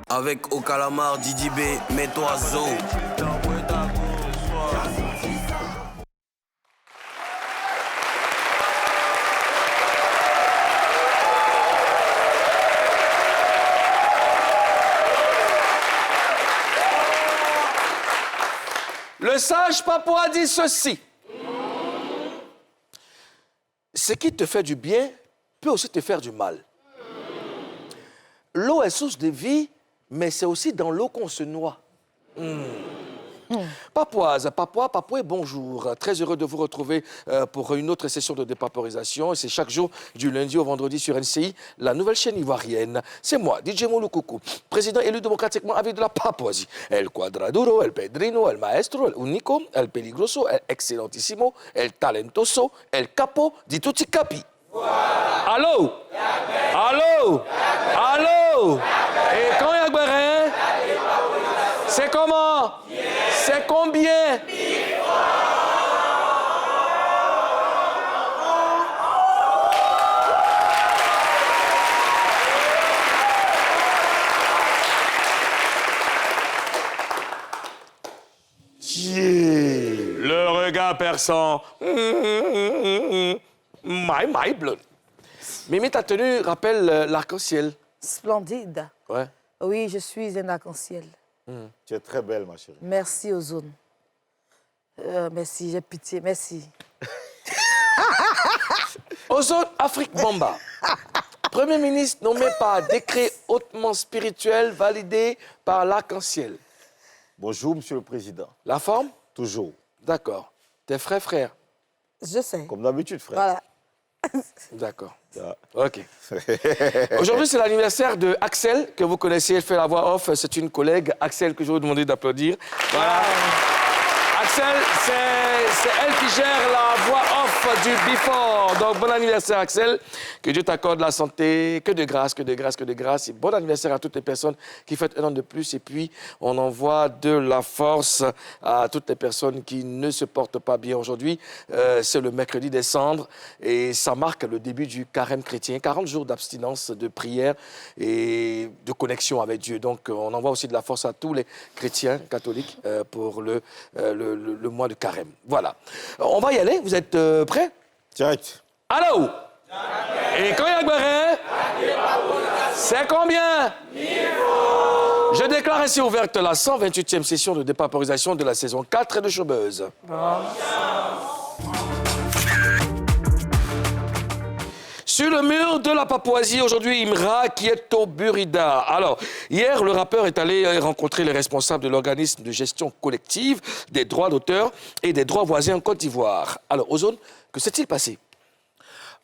Avec au calamar, Didi B, mets-toi zo. Le sage Papouas dit ceci. Ce qui te fait du bien peut aussi te faire du mal. L'eau est source de vie, mais c'est aussi dans l'eau qu'on se noie. Papouase, Papouas, Papoué, bonjour. Très heureux de vous retrouver pour une autre session de dépaporisation. C'est chaque jour, du lundi au vendredi sur NCI, la nouvelle chaîne ivoirienne. C'est moi, DJ Mouloukoukou, président élu démocratiquement avec de la Papouasie. El Quadraduro, El Pedrino, El Maestro, El Unico, El Peligroso, El Excellentissimo, El Talentoso, El Capo, di tutti capi. Voilà. Allô? Allô? Allô? Et quand il y a Guérin? C'est comment? C'est combien? Le regard perçant. My blood. Mimi, ta tenue rappelle l'arc-en-ciel. Splendide. Ouais. Oui, je suis un arc-en-ciel. Tu es très belle, ma chérie. Merci, Ozone. Merci, j'ai pitié, merci. Ozone Afrique Bamba. Premier ministre nommé par décret hautement spirituel validé par l'arc-en-ciel. Bonjour, Monsieur le Président. La forme? Toujours. D'accord. Tes frères? Je sais. Comme d'habitude, frère. Voilà. D'accord. Ah. OK. Aujourd'hui, c'est l'anniversaire de Axel, que vous connaissez. Elle fait la voix off. C'est une collègue, Axel, que je vais vous demander d'applaudir. Voilà. Axel, c'est elle qui gère la voix off du Before. Donc, bon anniversaire, Axel. Que Dieu t'accorde la santé, que de grâce, que de grâce, que de grâce. Et bon anniversaire à toutes les personnes qui fêtent un an de plus. Et puis, on envoie de la force à toutes les personnes qui ne se portent pas bien aujourd'hui. C'est le mercredi des cendres et ça marque le début du carême chrétien. 40 jours d'abstinence, de prière et de connexion avec Dieu. Donc, on envoie aussi de la force à tous les chrétiens catholiques pour le mois de carême. Voilà. On va y aller. Vous êtes prêts? Direct. Allô? Et quand il y a Guérin? C'est combien? Je déclare ainsi ouverte la 128e session de dépaporisation de la saison 4 de Showbuzz. Sur le mur de la Papouasie, aujourd'hui, Imra qui est au Burida. Alors, hier, le rappeur est allé rencontrer les responsables de l'organisme de gestion collective des droits d'auteur et des droits voisins en Côte d'Ivoire. Alors, Ozone, que s'est-il passé?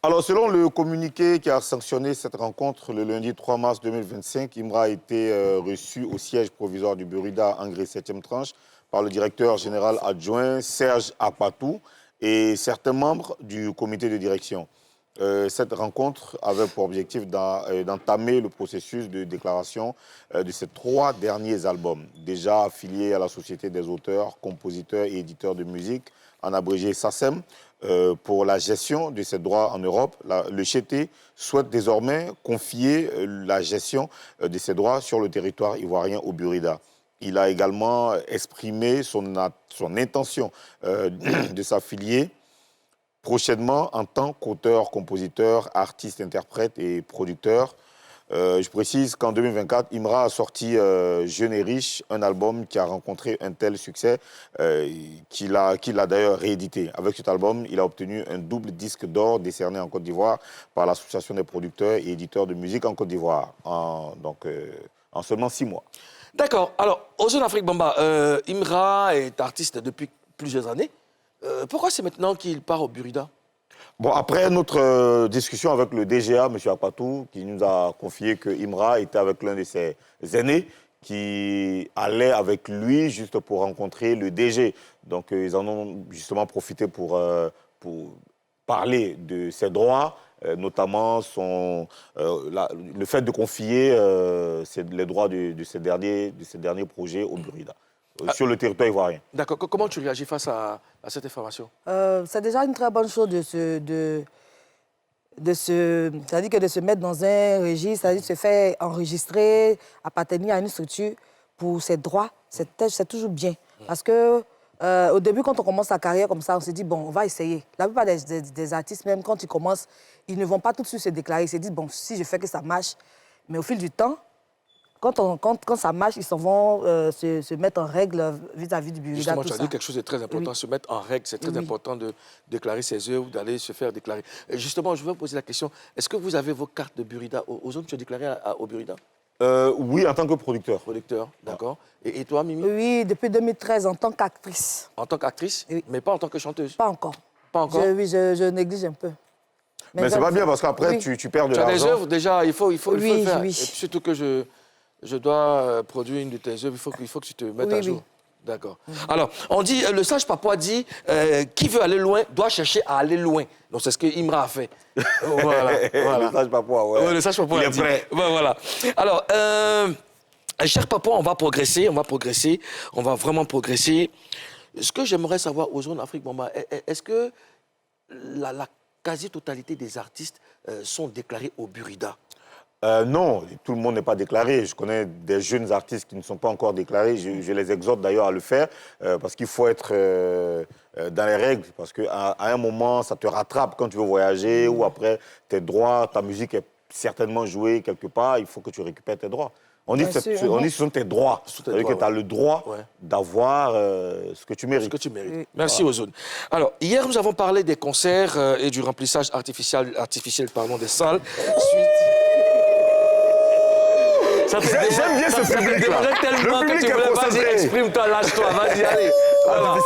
Alors, selon le communiqué qui a sanctionné cette rencontre le lundi 3 mars 2025, Imra a été reçu au siège provisoire du Burida, Angré 7e tranche, par le directeur général adjoint Serge Apatou et certains membres du comité de direction. Cette rencontre avait pour objectif d'entamer le processus de déclaration de ces 3 derniers albums, déjà affiliés à la Société des auteurs, compositeurs et éditeurs de musique, en abrégé SACEM, pour la gestion de ces droits en Europe. Le CHT souhaite désormais confier la gestion de ces droits sur le territoire ivoirien au Burida. Il a également exprimé son intention de s'affilier prochainement en tant qu'auteur, compositeur, artiste, interprète et producteur. Je précise qu'en 2024, Imra a sorti Jeune et riche, un album qui a rencontré un tel succès qu'il a d'ailleurs réédité. Avec cet album, il a obtenu un double disque d'or décerné en Côte d'Ivoire par l'Association des producteurs et éditeurs de musique en Côte d'Ivoire, en seulement 6 mois. D'accord. Alors, Ozone Afrique Bamba, Imra est artiste depuis plusieurs années. Pourquoi c'est maintenant qu'il part au Burida? Bon, après notre discussion avec le DGA, M. Apatou, qui nous a confié que Imra était avec l'un de ses aînés, qui allait avec lui juste pour rencontrer le DG. Donc, ils en ont justement profité pour parler de ses droits, notamment le fait de confier les droits de ces derniers projets au Burida. Sur le territoire ivoirien. D'accord. Comment tu réagis face à cette information? C'est déjà une très bonne chose c'est-à-dire que de se mettre dans un registre, c'est-à-dire de se faire enregistrer, appartenir à une structure pour ses droits, c'est toujours bien. Parce que au début, quand on commence sa carrière comme ça, on se dit, bon, on va essayer. La plupart des artistes, même quand ils commencent, ils ne vont pas tout de suite se déclarer. Ils se disent, bon, si je fais que ça marche. Mais au fil du temps, quand ça marche, ils s'en vont se mettre en règle vis-à-vis du Burida. Justement, tu as dit quelque chose de très important, Oui. se mettre en règle. C'est très important de déclarer ses œuvres, d'aller se faire déclarer. Et justement, je veux vous poser la question, est-ce que vous avez vos cartes de Burida? Ozone, tu es déclaré au Burida? Oui, en tant que producteur. Producteur, d'accord. Et toi, Mimi? Oui, depuis 2013, en tant qu'actrice. En tant qu'actrice, Oui. mais pas en tant que chanteuse? Pas encore. Pas encore? Oui, je néglige un peu. Mais c'est pas bien parce qu'après, Oui. tu perds de Tu as des l'argent. œuvres, déjà, il faut le Oui, faire. oui. Et puis surtout que je dois produire une de tes œuvres, il faut que tu te mettes Oui, à jour. oui. D'accord. Alors, on dit, le sage papa dit, qui veut aller loin doit chercher à aller loin. Donc, c'est ce que Imra a fait. Voilà. Le sage papa, ouais. Ouais, le sage papa Il a est dit. prêt. Ouais, voilà. Alors, cher papa, on va progresser, on va vraiment progresser. Ce que j'aimerais savoir aux zones Afrique Bamba, est-ce que la quasi-totalité des artistes sont déclarés au Burida? Non, tout le monde n'est pas déclaré. Je connais des jeunes artistes qui ne sont pas encore déclarés. Je les exhorte d'ailleurs à le faire parce qu'il faut être dans les règles. Parce qu'à un moment, ça te rattrape quand tu veux voyager ou après, tes droits, ta musique est certainement jouée quelque part. Il faut que tu récupères tes droits. On dit que ce sont tes droits. C'est-à-dire que tu as le droit d'avoir ce que tu mérites. Ce que tu mérites. Merci, Ozone. Alors, hier, nous avons parlé des concerts et du remplissage artificiel des salles. J'aime bien ce public-là. Tellement Le que public tu est voulais, vas-y, concentré. exprime-toi, lâche-toi, vas-y, allez. Voilà.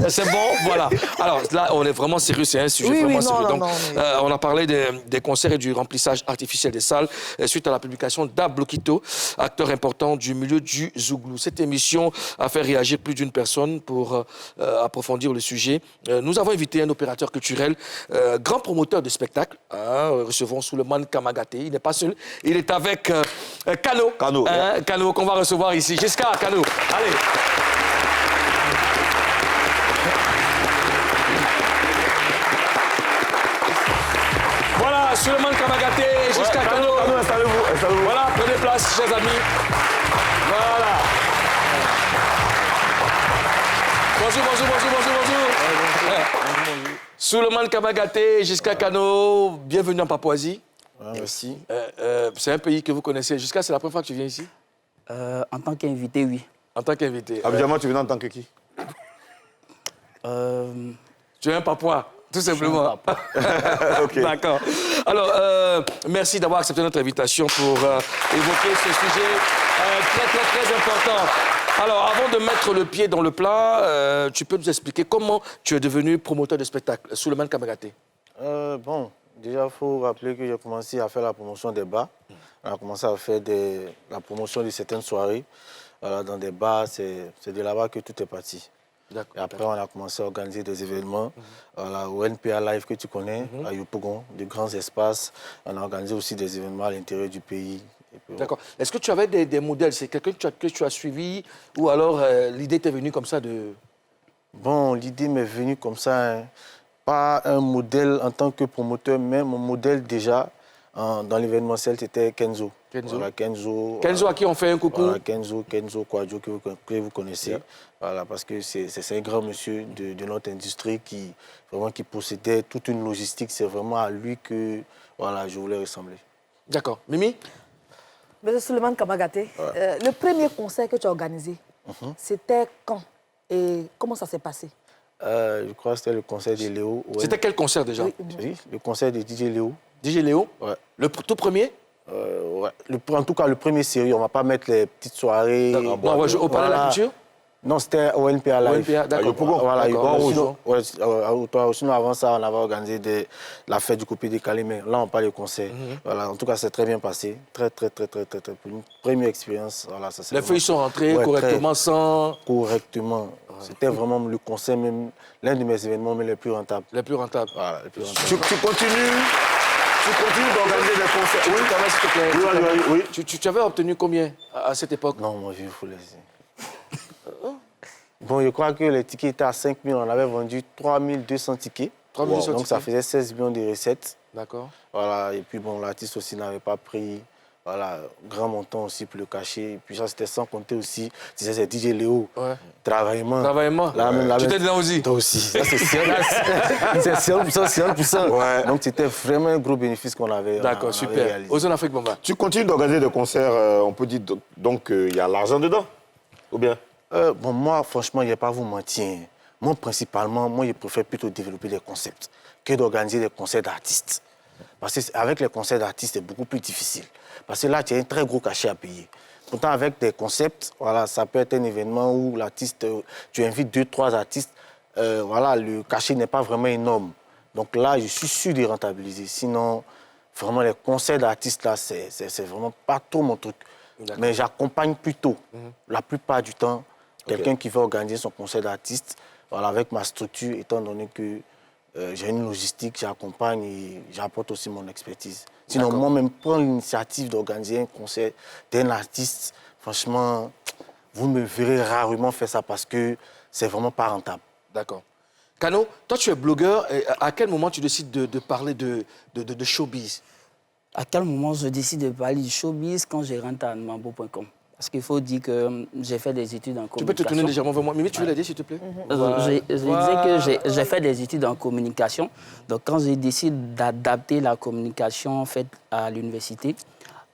C'est bon, voilà. Alors là, on est vraiment sérieux, c'est un sujet Oui, vraiment oui, sérieux. non, Donc, non, on a parlé des concerts et du remplissage artificiel des salles suite à la publication d'Ablokito, acteur important du milieu du Zouglou. Cette émission a fait réagir plus d'une personne pour approfondir le sujet. Nous avons invité un opérateur culturel, grand promoteur de spectacles. Recevons Souleymane Kamagaté. Il n'est pas seul, il est avec Kano. Kano, Kano qu'on va recevoir ici. Jusqu'à Kano. Allez. Voilà, Souleymane Kamagaté, jusqu'à Kano. Kano, installez-vous. Voilà, prenez place, chers amis. Voilà. Bonjour. Souleymane Kamagaté, jusqu'à Kano, bienvenue en Papouasie. Merci. C'est un pays que vous connaissez. Jusqu'à, c'est la première fois que tu viens ici? En tant qu'invité, oui. En tant qu'invité. Abidjan, tu venais en tant que qui? Tu es un Papouas, tout simplement. Ok. D'accord. Alors, merci d'avoir accepté notre invitation pour évoquer ce sujet très important. Alors, avant de mettre le pied dans le plat, tu peux nous expliquer comment tu es devenu promoteur de spectacle, Souleymane Kamagaté? Bon, déjà, il faut rappeler que j'ai commencé à faire la promotion des bars. On a commencé à faire la promotion de certaines soirées. Voilà, dans des bars, c'est de là-bas que tout est parti. Et après, on a commencé à organiser des événements. Voilà, au NPA Live que tu connais, à Yopougon, de grands espaces. On a organisé aussi des événements à l'intérieur du pays. D'accord. Est-ce que tu avais des modèles? C'est quelqu'un que tu as suivi ou alors l'idée t'est venue comme ça de... Bon, l'idée m'est venue comme ça. Hein. Pas un modèle en tant que promoteur, mais mon modèle déjà dans l'événementiel, c'était Kenzo. Voilà, Kenzo à qui on fait un coucou. Voilà, Kenzo Kwadjo que vous connaissez. Yeah. Voilà, parce que c'est un grand monsieur de notre industrie qui possédait toute une logistique. C'est vraiment à lui que voilà, je voulais ressembler. D'accord. Mimi? Monsieur Souleymane Kamagaté, le premier concert que tu as organisé, c'était quand? Et comment ça s'est passé? Je crois que c'était le concert de Léo. Ouais. C'était quel concert déjà? Oui, le concert de DJ Léo. DJ Léo? Ouais. Le tout premier? Ouais. En tout cas, le premier série, on ne va pas mettre les petites soirées. Non, au Palais de la Culture? Non, c'était au NPA Live. NPA, d'accord. Voilà, D'accord. sinon, avant ça, on avait organisé la fête du coupé décalé, mais là, on parle de concert. Voilà, en tout cas, c'est très bien passé. Très. Pour une première expérience. Voilà, ça, les feuilles sont rentrées correctement sans... Correctement. C'était vraiment le concert, même l'un de mes événements mais les plus rentables. Les plus rentables. Voilà, les plus rentables. Tu continues d'organiser des concerts. Oui. Tu avais obtenu combien à cette époque? Non, moi, je vous laisse. Bon, je crois que les tickets étaient à 5 000. On avait vendu 3 200 tickets. 3 millions sur Donc ça ticket. faisait 16 millions de recettes. D'accord. Voilà, et puis bon, l'artiste aussi n'avait pas pris grand montant aussi pour le cacher. Et puis ça, c'était sans compter aussi, tu sais, c'est DJ Léo, Ouais. Travaillement. Travaillement. Tu étais dedans aussi. Toi aussi. Ça, c'est 100%. Ouais. Donc c'était vraiment un gros bénéfice qu'on avait. D'accord, on avait super. réalisé. Ozone Afrique Bamba. Tu continues d'organiser des concerts, on peut dire donc qu'il y a l'argent dedans, ou bien? Bon, moi, franchement, je ne vais pas vous mentir. Moi, principalement, je préfère plutôt développer des concepts que d'organiser des concerts d'artistes. Parce qu'avec les concerts d'artistes, c'est beaucoup plus difficile. Parce que là, tu as un très gros cachet à payer. Pourtant, avec des concepts, voilà, ça peut être un événement où l'artiste, tu invites 2-3 artistes, le cachet n'est pas vraiment énorme. Donc là, je suis sûr de rentabiliser. Sinon, vraiment, les concerts d'artistes, là, c'est vraiment pas trop mon truc. Mais j'accompagne plutôt, la plupart du temps, quelqu'un qui veut organiser son concert d'artiste, avec ma structure, étant donné que j'ai une logistique, j'accompagne et j'apporte aussi mon expertise. Sinon, moi-même, prendre l'initiative d'organiser un concert d'un artiste, franchement, vous me verrez rarement faire ça parce que c'est vraiment pas rentable. D'accord. Kano, toi, tu es blogueur. Et à quel moment tu décides de parler de showbiz? À quel moment je décide de parler du showbiz quand je rentre à Mambo.com? Parce qu'il faut dire que j'ai fait des études en communication. Tu peux te tourner légèrement vers moi. Mimi, tu veux l'aider, s'il te plaît? Je disais que j'ai fait des études en communication. Donc, quand je décide d'adapter la communication faite à l'université,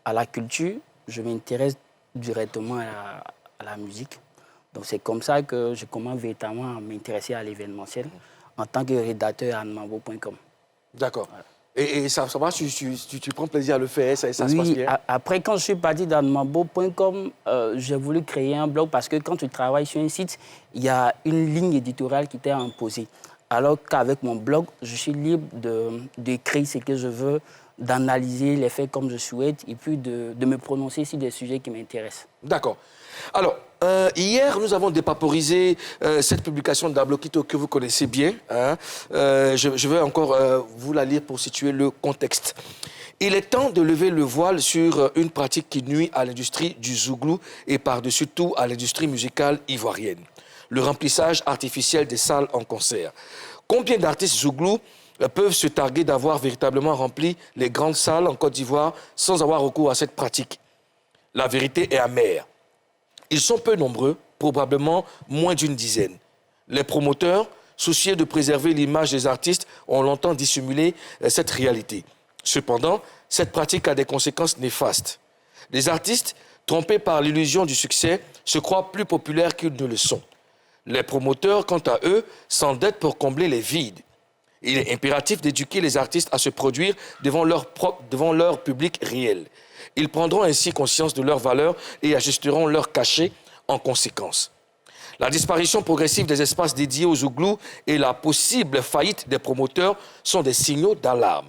à la culture, je m'intéresse directement à la musique. Donc, c'est comme ça que je commence véritablement à m'intéresser à l'événementiel en tant que rédacteur à Mambo.com. D'accord. Et ça va, tu prends plaisir à le faire, ça se passe bien? Après, quand je suis parti dans Mambo.com, j'ai voulu créer un blog parce que quand tu travailles sur un site, il y a une ligne éditoriale qui t'est imposée. Alors qu'avec mon blog, je suis libre d'écrire ce que je veux, d'analyser les faits comme je souhaite et puis de me prononcer sur des sujets qui m'intéressent. D'accord. Alors, hier, nous avons dépaporisé cette publication d'Abloquito que vous connaissez bien. Hein. Je vais encore vous la lire pour situer le contexte. Il est temps de lever le voile sur une pratique qui nuit à l'industrie du zouglou et par-dessus tout à l'industrie musicale ivoirienne. Le remplissage artificiel des salles en concert. Combien d'artistes zouglous peuvent se targuer d'avoir véritablement rempli les grandes salles en Côte d'Ivoire sans avoir recours à cette pratique? La vérité est amère. Ils sont peu nombreux, probablement moins d'une dizaine. Les promoteurs, soucieux de préserver l'image des artistes, ont longtemps dissimulé cette réalité. Cependant, cette pratique a des conséquences néfastes. Les artistes, trompés par l'illusion du succès, se croient plus populaires qu'ils ne le sont. Les promoteurs, quant à eux, s'endettent pour combler les vides. Il est impératif d'éduquer les artistes à se produire devant leur public réel. Ils prendront ainsi conscience de leurs valeurs et ajusteront leur cachet en conséquence. La disparition progressive des espaces dédiés aux zouglous et la possible faillite des promoteurs sont des signaux d'alarme.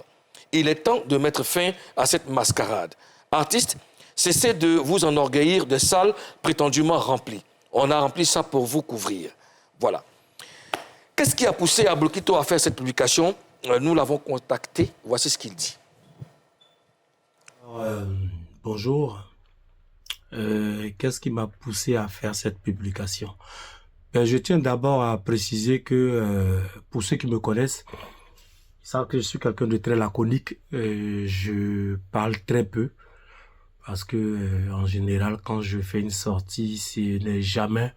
Il est temps de mettre fin à cette mascarade. Artistes, cessez de vous enorgueillir de salles prétendument remplies. On a rempli ça pour vous couvrir. Voilà. Qu'est-ce qui a poussé Abloquito à faire cette publication? Nous l'avons contacté. Voici ce qu'il dit. Bonjour. Qu'est-ce qui m'a poussé à faire cette publication? Je tiens d'abord à préciser que, pour ceux qui me connaissent, ils savent que je suis quelqu'un de très laconique. Je parle très peu parce que, en général, quand je fais une sortie, ce n'est jamais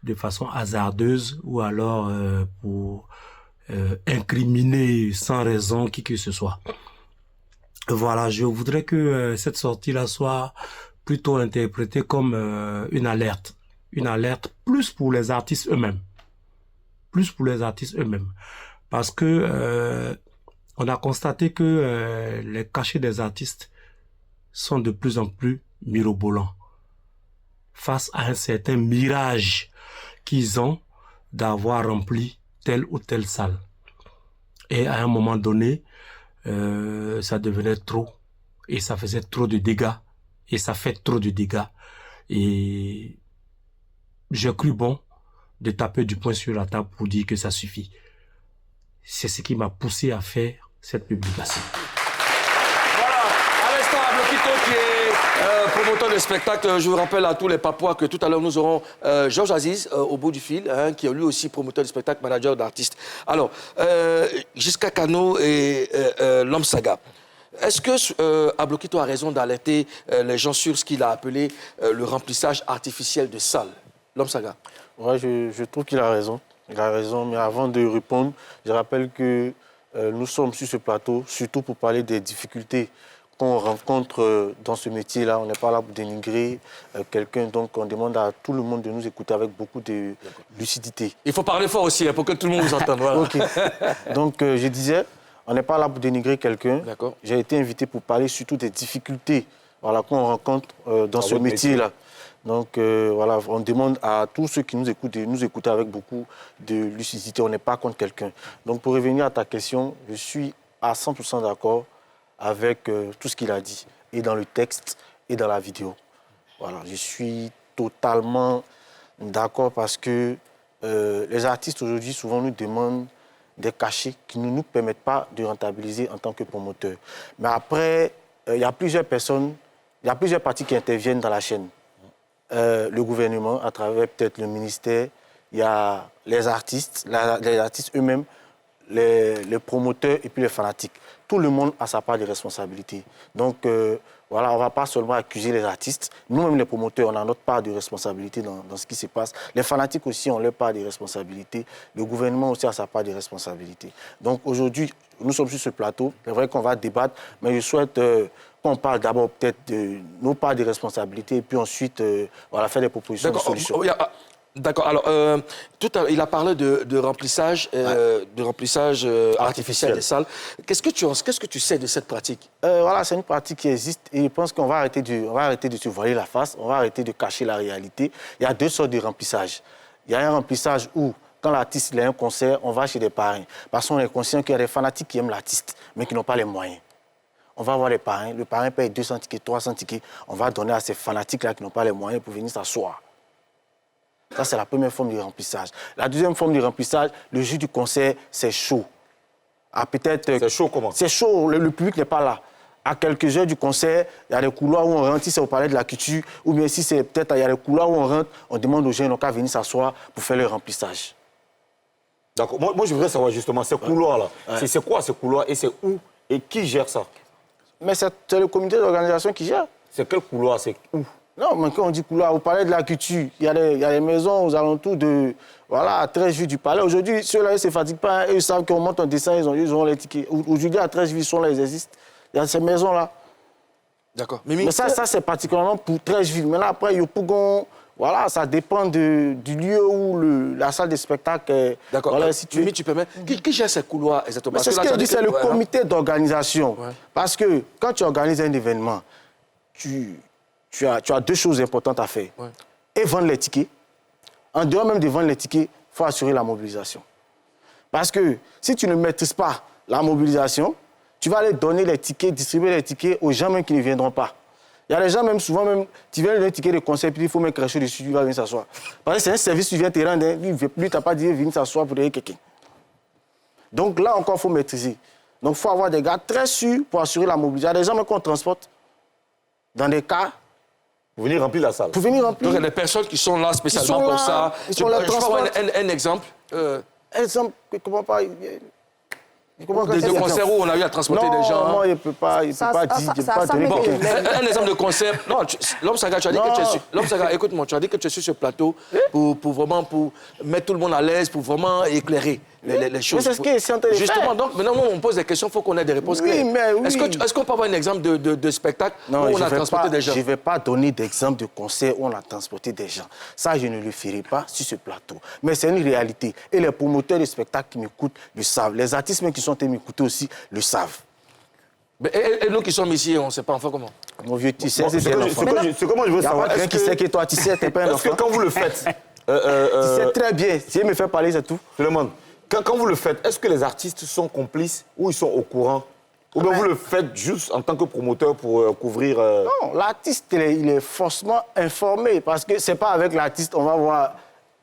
de façon hasardeuse ou alors pour incriminer sans raison qui que ce soit. Voilà, je voudrais que cette sortie-là soit plutôt interprétée comme une alerte plus pour les artistes eux-mêmes. Parce que on a constaté que les cachets des artistes sont de plus en plus mirobolants face à un certain mirage qu'ils ont d'avoir rempli telle ou telle salle. Et à un moment donné, ça devenait trop et ça faisait trop de dégâts et ça fait trop de dégâts. Et j'ai cru bon de taper du poing sur la table pour dire que ça suffit. C'est ce qui m'a poussé à faire cette publication. Voilà, à l'instant, Abloquito qui est promoteur promoteur de spectacle, je vous rappelle à tous les Papouas que tout à l'heure, nous aurons Georges Aziz au bout du fil, hein, qui est lui aussi promoteur de spectacle, manager d'artistes. Alors, Giscard Cano et L'Homme Saga. Est-ce que Ablokito a raison d'alerter les gens sur ce qu'il a appelé le remplissage artificiel de salles? L'Homme Saga. Ouais, je trouve qu'il a raison. Il a raison, mais avant de répondre, je rappelle que nous sommes sur ce plateau, surtout pour parler des difficultés qu'on rencontre dans ce métier-là. On n'est pas là pour dénigrer quelqu'un, donc on demande à tout le monde de nous écouter avec beaucoup de lucidité. Il faut parler fort aussi, hein, pour que tout le monde vous entende. Voilà. Okay. Donc, je disais, on n'est pas là pour dénigrer quelqu'un. J'ai été invité pour parler surtout des difficultés voilà, qu'on rencontre dans ce métier-là. Donc, voilà, on demande à tous ceux qui nous écoutent de nous écouter avec beaucoup de lucidité. On n'est pas contre quelqu'un. Donc, pour revenir à ta question, je suis à 100% d'accord avec tout ce qu'il a dit, et dans le texte, et dans la vidéo. Voilà, je suis totalement d'accord parce que les artistes aujourd'hui, souvent, nous demandent des cachets qui ne nous permettent pas de rentabiliser en tant que promoteur. Mais après, il y a plusieurs personnes, il y a plusieurs parties qui interviennent dans la chaîne. Le gouvernement, à travers peut-être le ministère, il y a les artistes eux-mêmes, les promoteurs et puis les fanatiques. Tout le monde a sa part de responsabilité. Donc, voilà, on ne va pas seulement accuser les artistes. Nous-mêmes, les promoteurs, on a notre part de responsabilité dans ce qui se passe. Les fanatiques aussi ont leur part de responsabilité. Le gouvernement aussi a sa part de responsabilité. Donc, aujourd'hui, nous sommes sur ce plateau. C'est vrai qu'on va débattre, mais je souhaite qu'on parle d'abord peut-être de nos parts de responsabilité et puis ensuite, voilà, faire des propositions de solutions. D'accord. Alors, il a parlé de remplissage, artificiel des salles. Qu'est-ce que tu sais de cette pratique? Voilà, c'est une pratique qui existe et je pense qu'on va arrêter de se voiler la face, on va arrêter de cacher la réalité. Il y a deux sortes de remplissage. Il y a un remplissage où, quand l'artiste a un concert, on va chez des parrains. Parce qu'on est conscient qu'il y a des fanatiques qui aiment l'artiste, mais qui n'ont pas les moyens. On va voir les parrains. Le parrain paye 200 tickets, 300 tickets. On va donner à ces fanatiques-là qui n'ont pas les moyens pour venir s'asseoir. Ça, c'est la première forme de remplissage. La deuxième forme de remplissage, le jour du concert, c'est chaud. C'est chaud comment? C'est chaud, le public n'est pas là. À quelques heures du concert, il y a des couloirs où on rentre, si c'est au Palais de la Culture, ou bien si c'est peut-être, il y a des couloirs où on rentre, on demande aux gens donc à venir s'asseoir pour faire le remplissage. D'accord. Moi, je voudrais savoir justement, ces couloirs-là, c'est quoi ces couloirs et c'est où et qui gère ça? Mais c'est le comité d'organisation qui gère. C'est quel couloir? C'est où? Non, mais quand on dit couloir, au Palais de la Culture, il y a des maisons aux alentours de... Voilà, à 13 vues du Palais. Aujourd'hui, ceux-là, ils ne se fatiguent pas. Ils savent qu'on monte en dessin, ils ont les tickets. Aujourd'hui, à 13 vues, ils sont là, ils existent. Il y a ces maisons-là. D'accord. Mais ça, c'est particulièrement pour 13 villes. Maintenant, après, Yopougon, voilà, ça dépend du lieu où la salle de spectacle est. D'accord. Voilà, Mimi, tu permets. Qui gère ces couloirs exactement? C'est ce que je dis, c'est le comité d'organisation. Ouais. Parce que quand tu organises un événement, tu as deux choses importantes à faire. Ouais. Et vendre les tickets. En dehors même de vendre les tickets, il faut assurer la mobilisation. Parce que si tu ne maîtrises pas la mobilisation, tu vas aller donner les tickets, distribuer les tickets aux gens même qui ne viendront pas. Il y a des gens, même souvent, tu viens donner un ticket de concert, puis il faut mettre cracher dessus, tu vas venir s'asseoir. Parce que c'est un service, tu viens te rendre, lui, tu n'as pas dit venir s'asseoir pour aider quelqu'un. Donc là encore, il faut maîtriser. Donc il faut avoir des gars très sûrs pour assurer la mobilisation. Il y a des gens même qu'on transporte dans des cas. Pour venir remplir la salle. Pour venir remplir. Donc il y a des personnes qui sont là spécialement pour ça. Je peux avoir un exemple. Exemple, comment pas. Des concerts où on a eu à transporter des gens. Non, il ne peut pas dire. Un exemple de concert. Non, L'Homme Saga, tu as dit que tu es sur... L'Homme Saga, écoute-moi, tu as dit que tu es sur ce plateau pour vraiment mettre tout le monde à l'aise, pour vraiment éclairer les choses. Mais c'est ce qui est en train de faire. Justement, donc, maintenant, on pose des questions, il faut qu'on ait des réponses claires. Est-ce qu'on peut avoir un exemple de spectacle où on a transporté des gens? Je ne vais pas donner d'exemple de concert où on a transporté des gens. Ça, je ne le ferai pas sur ce plateau. Mais c'est une réalité. Et les promoteurs de spectacles qui m'écoutent le savent. Les artistes qui sont m'écouter aussi le savent. Et nous qui sommes ici, on ne sait pas enfin comment. Mon vieux, tu sais, c'est un enfant. C'est comment je veux savoir. Il y a pas quelqu'un qui sait que toi, tu sais, t'es pas un enfant. Est-ce que quand vous le faites... Tu sais très bien. Si il me fait parler, c'est tout. Je demande. Quand vous le faites, est-ce que les artistes sont complices ou ils sont au courant? Ou bien vous le faites juste en tant que promoteur pour couvrir... Non, l'artiste, il est forcément informé. Parce que c'est pas avec l'artiste, on va voir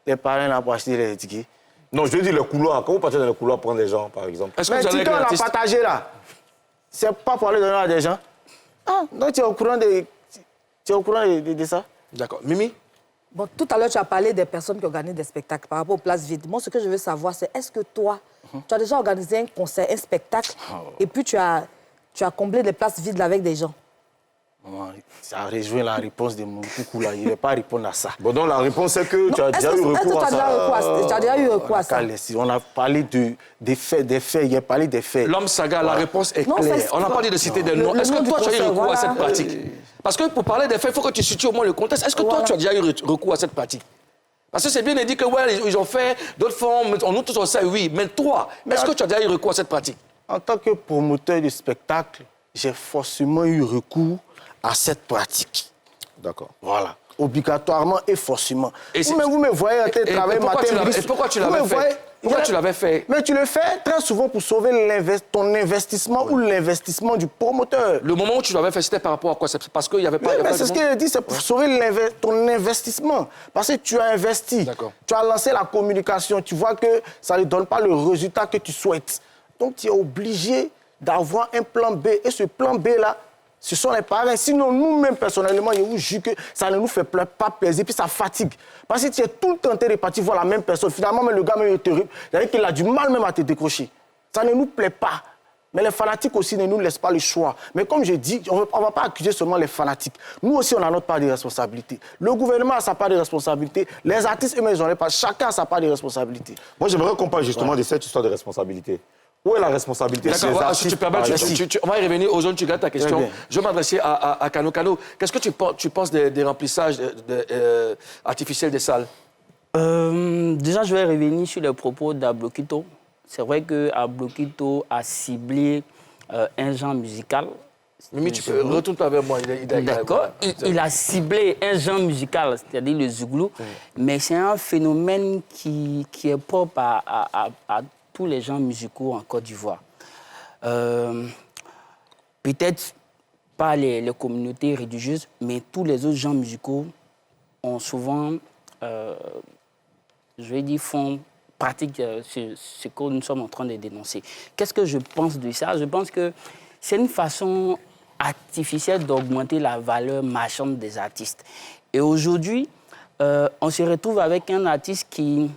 les parrains là pour acheter les tickets. Non, je veux dire le couloir. Quand vous partez dans le couloir prendre des gens, par exemple. Mais tu dois la partager là. C'est pas pour aller donner à des gens. Ah, donc tu es au courant de... Tu es au courant de ça? D'accord. Mimi? Bon, tout à l'heure, tu as parlé des personnes qui organisent des spectacles par rapport aux places vides. Moi, ce que je veux savoir, c'est est-ce que toi, tu as déjà organisé un concert, un spectacle, et puis tu as comblé les places vides avec des gens? Ça rejoint la réponse de mon coucou là. Il ne va pas répondre à ça. Bon, donc la réponse c'est que tu as déjà eu recours à ça. Tu as déjà eu recours à ça? On a parlé des faits, il a parlé des faits. L'homme saga, la réponse est Non, claire. On n'a pas dit de citer des noms. Est-ce que toi, tu as eu recours à cette voilà. pratique? Parce que pour parler des faits, il faut que tu situes au moins le contexte. Est-ce que toi, tu as déjà eu recours à cette pratique? Parce que c'est bien de dire que ouais, ils ont fait, d'autres font, nous tous on sait, oui. Mais toi, est-ce que tu as déjà eu recours à cette pratique? En tant que promoteur de spectacle, j'ai forcément eu recours à cette pratique. D'accord. Voilà. Obligatoirement et forcément. Et vous me voyez en train de travailler matin, et pourquoi tu l'avais fait? Pourquoi tu l'avais fait? Mais tu le fais très souvent pour sauver ton investissement ou l'investissement du promoteur. Le moment où tu l'avais fait, c'était par rapport à quoi? C'est parce qu'il n'y avait pas... Mais c'est ce qu'il a dit, c'est pour sauver ton investissement. Parce que tu as investi, tu as lancé la communication, tu vois que ça ne donne pas le résultat que tu souhaites. Donc tu es obligé d'avoir un plan B. Et ce plan B-là, ce sont les parents. Sinon, nous-mêmes, personnellement, je vous jure que ça ne nous fait pas plaisir, puis ça fatigue. Parce que tu es tout le temps en train de partir voir la même personne. Finalement, même le gars même est terrible. C'est-à-dire qu'il a du mal même à te décrocher. Ça ne nous plaît pas. Mais les fanatiques aussi ne nous laissent pas le choix. Mais comme je dis, on ne va pas accuser seulement les fanatiques. Nous aussi, on a notre part de responsabilité. Le gouvernement a sa part de responsabilité. Les artistes eux-mêmes, ils n'en ont pas. Chacun a sa part de responsabilité. Moi, j'aimerais qu'on parle justement de cette histoire de responsabilité. Où est la responsabilité? D'accord, si tu permets, on va y revenir aux zones, tu gardes ta question. Je vais m'adresser à Kano. Kano, qu'est-ce que tu penses des remplissages artificiels des salles? Déjà, je vais revenir sur les propos d'Ablokito. C'est vrai qu'Ablokito a ciblé un genre musical. Mimi, tu peux retourne-toi vers moi. D'accord. Il a ciblé un genre musical, c'est-à-dire le zouglou, mais c'est un phénomène qui est propre à tous les genres musicaux en Côte d'Ivoire. Peut-être pas les communautés religieuses, mais tous les autres genres musicaux ont souvent, je vais dire, pratiquent ce que nous sommes en train de dénoncer. Qu'est-ce que je pense de ça? Je pense que c'est une façon artificielle d'augmenter la valeur marchande des artistes. Et aujourd'hui, on se retrouve avec un artiste qui,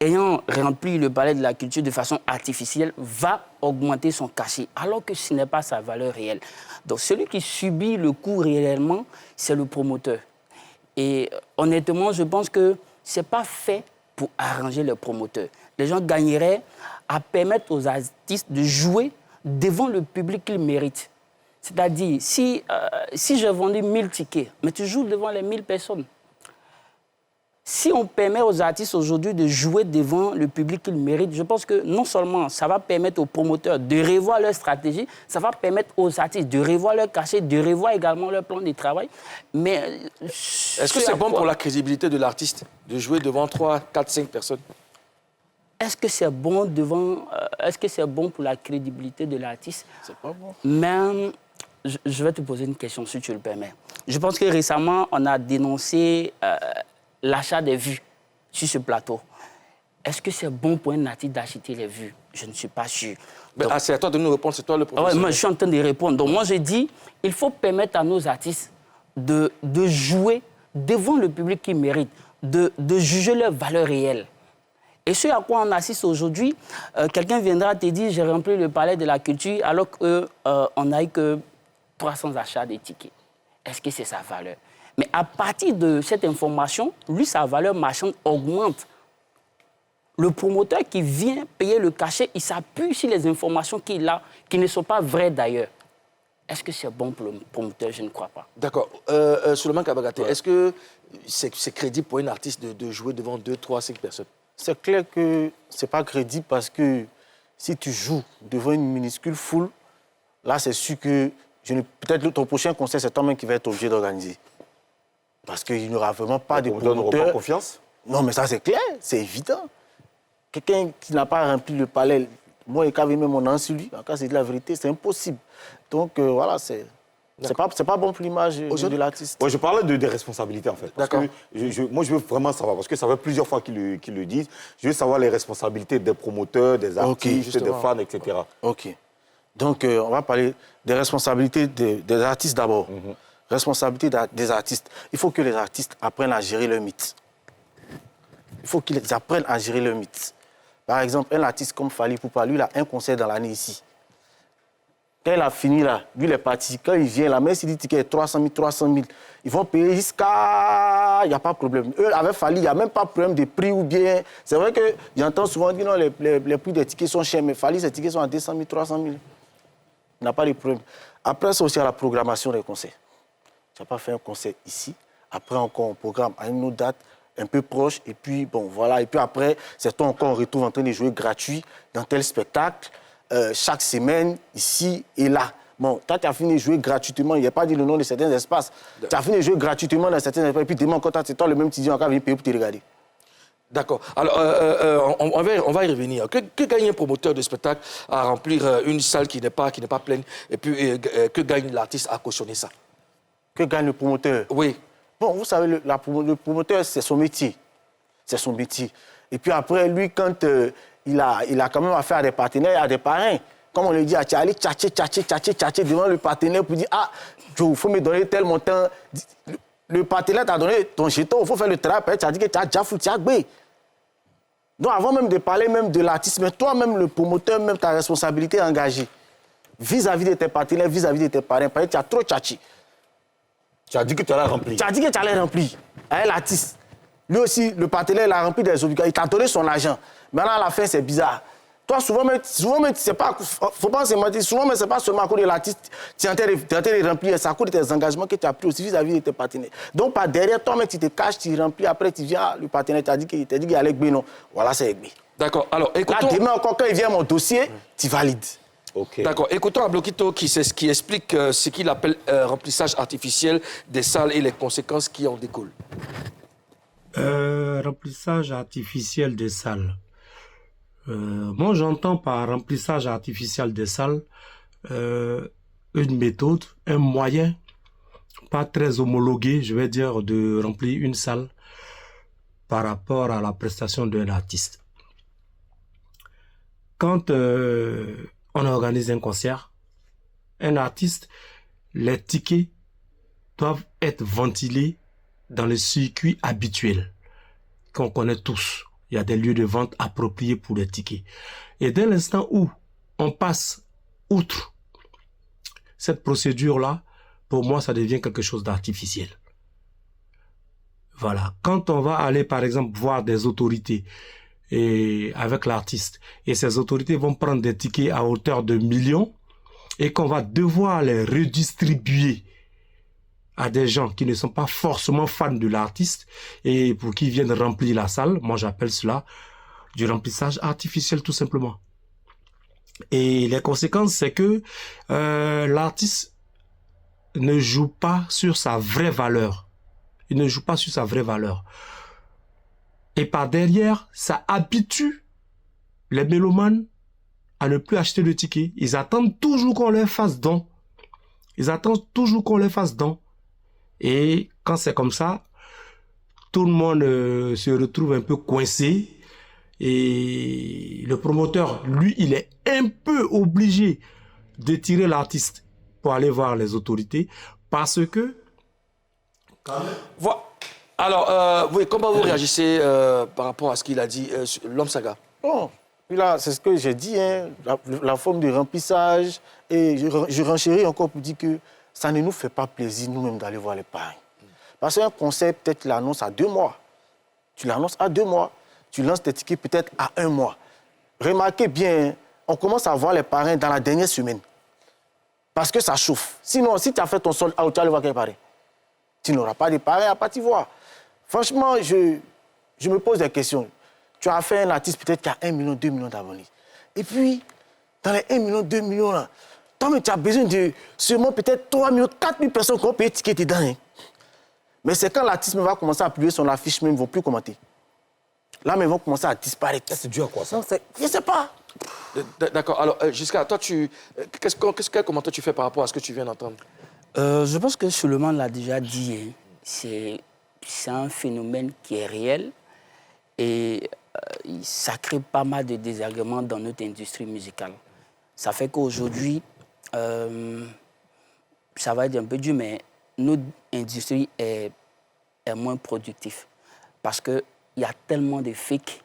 ayant rempli le palais de la culture de façon artificielle, va augmenter son cachet, alors que ce n'est pas sa valeur réelle. Donc celui qui subit le coût réellement, c'est le promoteur. Et honnêtement, je pense que ce n'est pas fait pour arranger le promoteur. Les gens gagneraient à permettre aux artistes de jouer devant le public qu'ils méritent. C'est-à-dire, si j'ai vendu 1000 tickets, mais tu joues devant les 1000 personnes. Si on permet aux artistes aujourd'hui de jouer devant le public qu'ils méritent, je pense que non seulement ça va permettre aux promoteurs de revoir leur stratégie, ça va permettre aux artistes de revoir leur cachet, de revoir également leur plan de travail. Mais est-ce que c'est bon pour la crédibilité de l'artiste de jouer devant 3, 4, 5 personnes? Est-ce que c'est bon pour la crédibilité de l'artiste? C'est pas bon. Mais je vais te poser une question, si tu le permets. Je pense que récemment, on a dénoncé l'achat des vues sur ce plateau. Est-ce que c'est bon pour un artiste d'acheter les vues? Je ne suis pas sûr. C'est à toi de nous répondre, c'est toi le professeur. Moi, je suis en train de répondre. Donc moi, je dis, il faut permettre à nos artistes de jouer devant le public qu'ils méritent, de juger leur valeur réelle. Et ce à quoi on assiste aujourd'hui, quelqu'un viendra te dire, j'ai rempli le palais de la culture, alors qu'on n'a eu que 300 achats de tickets. Est-ce que c'est sa valeur? Mais à partir de cette information, lui, sa valeur marchande augmente. Le promoteur qui vient payer le cachet, il s'appuie sur les informations qu'il a, qui ne sont pas vraies d'ailleurs. Est-ce que c'est bon pour le promoteur? Je ne crois pas. D'accord. Souleymane Kabagaté, est-ce que c'est crédible pour un artiste de jouer devant 2, 3, 5 personnes? C'est clair que ce n'est pas crédible parce que si tu joues devant une minuscule foule, là, c'est sûr que peut-être ton prochain concert, c'est toi-même qui vas être obligé d'organiser. Parce qu'il n'y aura vraiment pas de promoteur. Pas confiance? Non, mais ça, c'est clair, c'est évident. Quelqu'un qui n'a pas rempli le palais, moi, et même mon nom sur lui, en cas, c'est de la vérité, c'est impossible. Donc, voilà, c'est pas bon pour l'image de l'artiste. Ouais, je parlais des responsabilités, en fait. D'accord. Moi, je veux vraiment savoir, parce que ça fait plusieurs fois qu'ils le disent, je veux savoir les responsabilités des promoteurs, des artistes, des fans, etc. OK. Donc, on va parler des responsabilités des artistes d'abord. responsabilité des artistes. Il faut que les artistes apprennent à gérer leur mythe. Il faut qu'ils apprennent à gérer leur mythe. Par exemple, un artiste comme Fally Ipupa, lui, il a un concert dans l'année ici. Quand il a fini là, lui, il est parti. Quand il vient là, même s'il dit ticket est 300 000, ils vont payer jusqu'à... Il n'y a pas de problème. Eux, avec Fally, il n'y a même pas de problème de prix ou bien... C'est vrai que j'entends souvent dire non, les prix des tickets sont chers, mais Fally, ses tickets sont à 200 000, 300 000. Il n'a pas de problème. Après, c'est aussi à la programmation des concerts. Tu n'as pas fait un concert ici. Après, encore, on programme à une autre date, un peu proche. Et puis, bon, voilà. Et puis après, c'est toi encore, on retrouve en train de jouer gratuit dans tel spectacle. Chaque semaine, ici et là. Bon, toi, tu as fini de jouer gratuitement, il n'y a pas dit le nom de certains espaces. Tu as fini de jouer gratuitement dans certains espaces, et puis demain, quand c'est toi le même étudiant, encore, il payer pour te regarder. D'accord. Alors, on va y revenir. Que gagne un promoteur de spectacle à remplir une salle qui n'est pas pleine, et puis que gagne l'artiste à cautionner ça? Que gagne le promoteur? Oui. Bon, vous savez, le promoteur, c'est son métier. C'est son métier. Et puis après, lui, quand il a quand même affaire à des partenaires, à des parrains. Comme on le dit, tu allais tchatcher devant le partenaire pour dire « Ah, il faut me donner tel montant. » Le partenaire t'a donné ton jeton, il faut faire le travail. Tu as dit que tu as déjà foutu, Donc avant même de parler même de l'artiste, mais toi-même, le promoteur, même ta responsabilité est engagée. Vis-à-vis de tes partenaires, vis-à-vis de tes parrains. Parce que tu as trop tchatché. Tu as dit que tu allais remplir. Tu as dit que tu allais remplir. Avec l'artiste. Lui aussi, le partenaire, il a rempli des obligations. Il t'a donné son argent. Maintenant, à la fin, c'est bizarre. Toi, souvent, c'est pas... Faut pas se mentir. Souvent, mais c'est pas seulement à cause de l'artiste. Tu es en train de remplir. C'est à cause de tes engagements que tu as pris aussi vis-à-vis de tes partenaires. Donc, par derrière, toi, mais tu te caches, tu remplis. Après, tu viens, le partenaire t'a dit qu'il allait B, non. Voilà, c'est B. D'accord. Alors, écoutons... Là, demain encore, quand il vient mon dossier, tu valides. Okay. D'accord. Écoutons Ablokito qui explique ce qu'il appelle remplissage artificiel des salles et les conséquences qui en découlent. Remplissage artificiel des salles. Moi, j'entends par remplissage artificiel des salles une méthode, un moyen pas très homologué, je vais dire, de remplir une salle par rapport à la prestation d'un artiste. Quand on organise un concert, un artiste, les tickets doivent être ventilés dans le circuit habituel qu'on connaît tous. Il y a des lieux de vente appropriés pour les tickets. Et dès l'instant où on passe outre cette procédure-là, pour moi, ça devient quelque chose d'artificiel. Voilà. Quand on va aller, par exemple, voir des autorités et avec l'artiste, et ces autorités vont prendre des tickets à hauteur de millions, et qu'on va devoir les redistribuer à des gens qui ne sont pas forcément fans de l'artiste et pour qui viennent remplir la salle. Moi, j'appelle cela du remplissage artificiel, tout simplement. Et les conséquences, c'est que l'artiste ne joue pas sur sa vraie valeur. Il ne joue pas sur sa vraie valeur. Et par derrière, ça habitue les mélomanes à ne plus acheter de tickets. Ils attendent toujours qu'on leur fasse don. Et quand c'est comme ça, tout le monde se retrouve un peu coincé. Et le promoteur, lui, il est un peu obligé de tirer l'artiste pour aller voir les autorités parce que... Alors, oui, comment vous réagissez par rapport à ce qu'il a dit, l'homme Saga? Bon, là, c'est ce que j'ai dit, hein, la forme de remplissage. Et je renchéris encore pour dire que ça ne nous fait pas plaisir, nous-mêmes, d'aller voir les parrains. Parce qu'un concert, peut-être, tu l'annonces à 2 mois. Tu l'annonces à 2 mois. Tu lances tes tickets peut-être à 1 mois. Remarquez bien, on commence à voir les parrains dans la dernière semaine. Parce que ça chauffe. Sinon, si tu as fait ton sold out, tu vas aller voir quel parrain. Tu n'auras pas de parrain à pas t'y voir. Franchement, je me pose des questions. Tu as fait un artiste peut-être qui a 1 million, 2 millions d'abonnés. Et puis, dans les 1 million, 2 millions, là, toi, tu as besoin de seulement peut-être 3 millions, 4 000 personnes qui ont payé ticket dedans. Hein. Mais c'est quand l'artiste va commencer à publier son affiche, même, ils ne vont plus commenter. Là, mais ils vont commencer à disparaître. C'est dû à quoi, ça? Je ne sais pas. D'accord. Alors, Giscard, toi, quel commentaire tu fais par rapport à ce que tu viens d'entendre? Je pense que Suleiman l'a déjà dit. Hein. C'est un phénomène qui est réel et ça crée pas mal de désagréments dans notre industrie musicale. Ça fait qu'aujourd'hui, ça va être un peu dur, mais notre industrie est moins productive. Parce qu'il y a tellement de fakes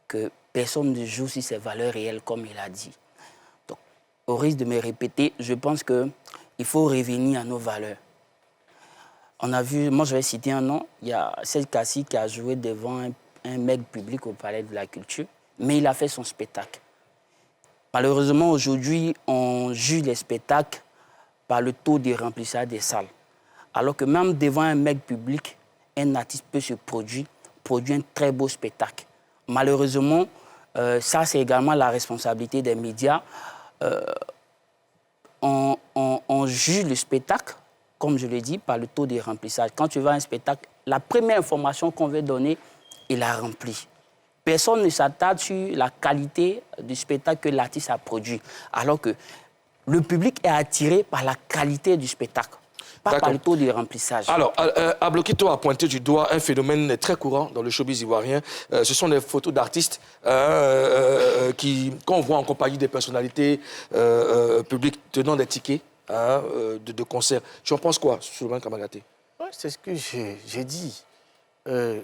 que personne ne joue sur ses valeurs réelles, comme il a dit. Donc, au risque de me répéter, je pense qu'il faut revenir à nos valeurs. On a vu, moi je vais citer un nom, il y a Seth Kassi qui a joué devant un mec public au Palais de la Culture, mais il a fait son spectacle. Malheureusement, aujourd'hui, on juge les spectacles par le taux de remplissage des salles. Alors que même devant un mec public, un artiste peut se produire un très beau spectacle. Malheureusement, ça c'est également la responsabilité des médias. On juge le spectacle, comme je l'ai dit, par le taux de remplissage. Quand tu vas à un spectacle, la première information qu'on veut donner, il a rempli. Personne ne s'attarde sur la qualité du spectacle que l'artiste a produit. Alors que le public est attiré par la qualité du spectacle, pas par le taux de remplissage. Alors, Ablokito a pointé du doigt un phénomène très courant dans le showbiz ivoirien. Ce sont des photos d'artistes qu'on voit en compagnie des personnalités publiques tenant des tickets de concert. Tu en penses quoi, Souleymane Kamagaté? Ouais, c'est ce que j'ai dit.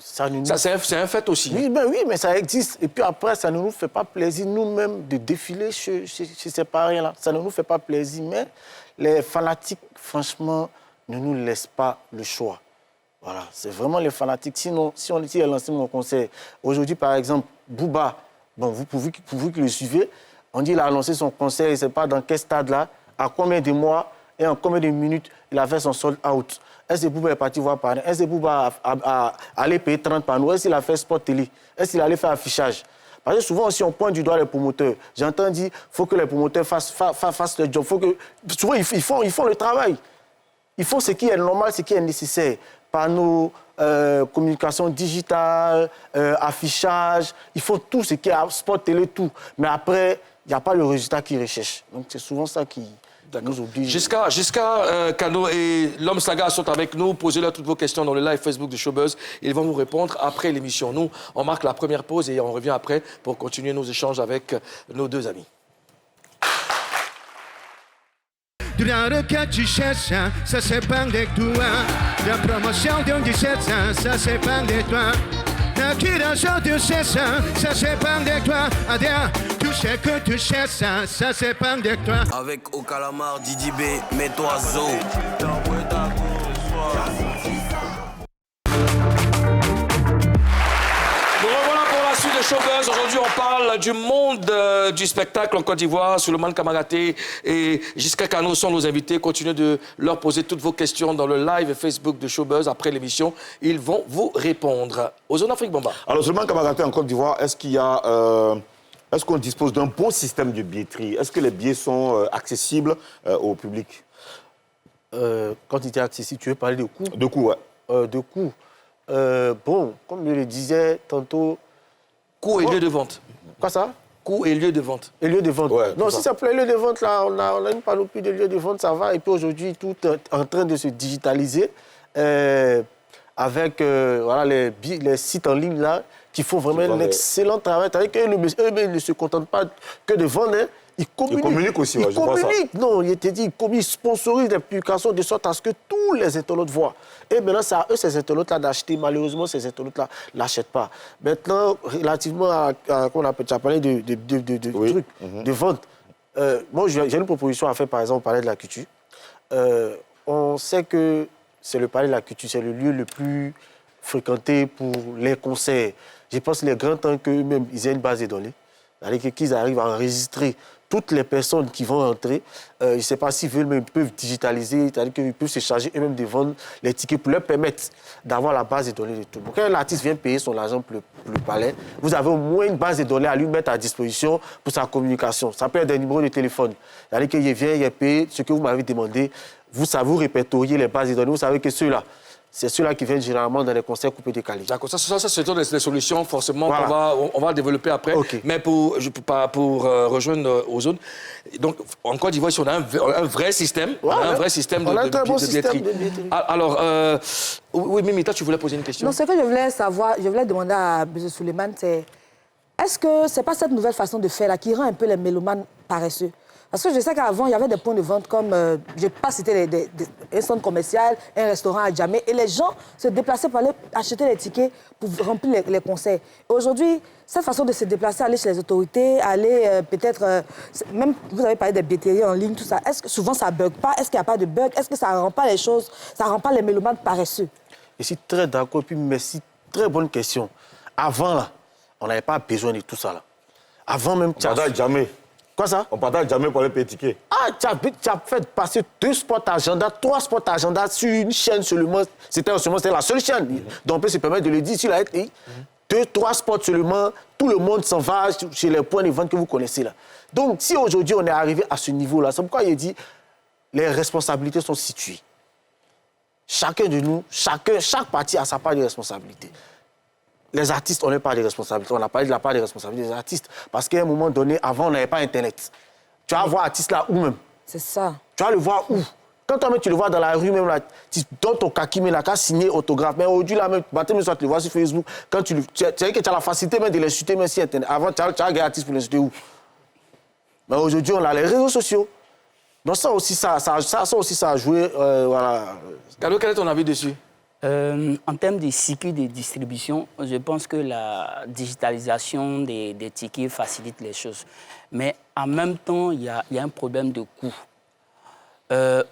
Ça, c'est un fait aussi. Oui, oui, mais ça existe. Et puis après, ça ne nous fait pas plaisir nous-mêmes de défiler chez ces parents-là. Ça ne nous fait pas plaisir. Mais les fanatiques, franchement, ne nous laissent pas le choix. Voilà, c'est vraiment les fanatiques. Sinon, si on a lancé mon concert, aujourd'hui, par exemple, Booba, bon, vous pouvez que le suivez, on dit qu'il a lancé son concert, je ne sais pas dans quel stade-là, à combien de mois et en combien de minutes il a fait son sold out. Est-ce que Booba est parti voir Paris? Est-ce que Booba a allé payer 30 panneaux? Est-ce qu'il a fait spot télé? Est-ce qu'il allait faire affichage? Parce que souvent aussi, on pointe du doigt les promoteurs. J'entends dire qu'il faut que les promoteurs fassent le job. Souvent, ils font le travail. Ils font ce qui est normal, ce qui est nécessaire. Panneaux, communication digitale, affichage. Ils font tout ce qui est spot télé, tout. Mais après, il n'y a pas le résultat qu'ils recherchent. Donc, c'est souvent ça qui nous oblige. Jusqu'à Kano et l'homme Saga sont avec nous. Posez-leur toutes vos questions dans le live Facebook de Showbuzz. Ils vont vous répondre après l'émission. Nous, on marque la première pause et on revient après pour continuer nos échanges avec nos deux amis. Durant le cas tu cherches, ça c'est pas de toi. La promotion d'un 17 ans, ça c'est pas de toi. La curation de 16 ans, ça c'est pas de toi. Adèle, tout ce que tu cherches, ça c'est pas de toi. Avec au calamar, Didi B, mets-toi Zo. Nous revoilà pour la suite de Showbuzz. Aujourd'hui, on parle du monde du spectacle en Côte d'Ivoire. Souleymane Kamagaté et Gisca Kano sont nos invités. Continuez de leur poser toutes vos questions dans le live Facebook de Showbuzz. Après l'émission, ils vont vous répondre. Ozone Afrique Bamba. Alors, Souleymane Kamagaté en Côte d'Ivoire, est-ce qu'on dispose d'un bon système de billetterie? Est-ce que les billets sont accessibles au public? Quand il était accessible, tu veux parler de coûts? De coûts, ouais. De coûts. Bon, comme je le disais tantôt... Coût et lieu de vente. Quoi ça? Coût et lieu de vente. Et lieu de vente. Ouais, non, si ça plaît, lieu de vente, là, on a une panoplie de lieux de vente, ça va. Et puis aujourd'hui, tout est en train de se digitaliser avec voilà, les sites en ligne là, qui font vraiment un excellent travail. C'est-à-dire qu'eux ne se contentent pas que de vendre, hein. Ils communiquent aussi, ouais, ils communiquent. Non, il était dit, ils sponsorisent des publications de sorte à ce que tous les internautes voient. Et maintenant, c'est à eux, ces internautes-là, d'acheter. Malheureusement, ces internautes-là n'achètent pas. Maintenant, relativement à qu'on appelle, tu as parlé de trucs, de vente. Moi, j'ai une proposition à faire, par exemple, au Palais de la Culture. On sait que c'est le Palais de la Culture, c'est le lieu le plus fréquenté pour les concerts. Je pense qu'il est grand temps qu'eux-mêmes, ils aient une base de données. C'est-à-dire qu'ils arrivent à enregistrer toutes les personnes qui vont entrer. Je ne sais pas s'ils veulent, mais ils peuvent digitaliser, c'est-à-dire qu'ils peuvent se charger eux-mêmes de vendre les tickets pour leur permettre d'avoir la base de données de tout. Donc, quand un artiste vient payer son argent pour le palais, vous avez au moins une base de données à lui mettre à disposition pour sa communication. Ça peut être des numéros de téléphone. C'est-à-dire qu'il vient, il est payé, ce que vous m'avez demandé, vous savez, vous répertoriez les bases de données, vous savez que ceux-là, c'est ceux-là qui viennent généralement dans les concerts coupés décalés. D'accord, ça c'est des solutions forcément voilà. qu'on va développer après. Okay. Mais pour rejoindre Ozone, donc en Côte d'Ivoire, on a un vrai système, ouais, un vrai système de billetterie. Alors, oui, Mimita, tu voulais poser une question? Non, ce que je voulais savoir, je voulais demander à M. Souleymane, c'est est-ce que c'est pas cette nouvelle façon de faire là qui rend un peu les mélomanes paresseux? Parce que je sais qu'avant, il y avait des points de vente comme, je ne vais pas citer un centre commercial, un restaurant à Djamé, et les gens se déplaçaient pour aller acheter les tickets pour remplir les concerts. Et aujourd'hui, cette façon de se déplacer, aller chez les autorités, aller peut-être... même, vous avez parlé des billetteries en ligne, tout ça. Est-ce que souvent ça ne bug pas? Est-ce qu'il n'y a pas de bug? Est-ce que ça ne rend pas les choses, ça ne rend pas les mélomanes paresseux? Je suis très d'accord, puis merci. Très bonne question. Avant, là, on n'avait pas besoin de tout ça, là. Avant même... On partage jamais. Quoi ça? On partage jamais pour les petits tickets. Ah, tu as fait passer 2 spots agenda, 3 spots agenda sur une chaîne seulement. C'était la seule chaîne. Donc on peut se permettre de le dire sur la RTI. 2, 3 spots seulement, tout le monde s'en va chez les points de vente que vous connaissez là. Donc si aujourd'hui on est arrivé à ce niveau-là, c'est pourquoi il dit les responsabilités sont situées. Chacun de nous, chaque parti a sa part de responsabilité. Les artistes, on n'a pas de responsabilité. On a parlé de la part des responsabilités des artistes. Parce qu'à un moment donné, avant, on n'avait pas Internet. Tu vas voir artiste là où même? C'est ça. Tu vas le voir où? Quand toi-même, tu le vois dans la rue, même là, tu donnes ton kaki, mais là, qu'à signer autographe. Mais aujourd'hui, là, même, tu le vois sur Facebook. Quand tu sais que tu as la facilité même de l'insulter, même si Internet. Avant, tu as regardé artiste pour l'insulter où? Mais aujourd'hui, on a les réseaux sociaux. Donc ça aussi, ça a joué, voilà. Carlo, quel est ton avis dessus? En termes de cycle de distribution, je pense que la digitalisation des tickets facilite les choses. Mais en même temps, il y a un problème de coût.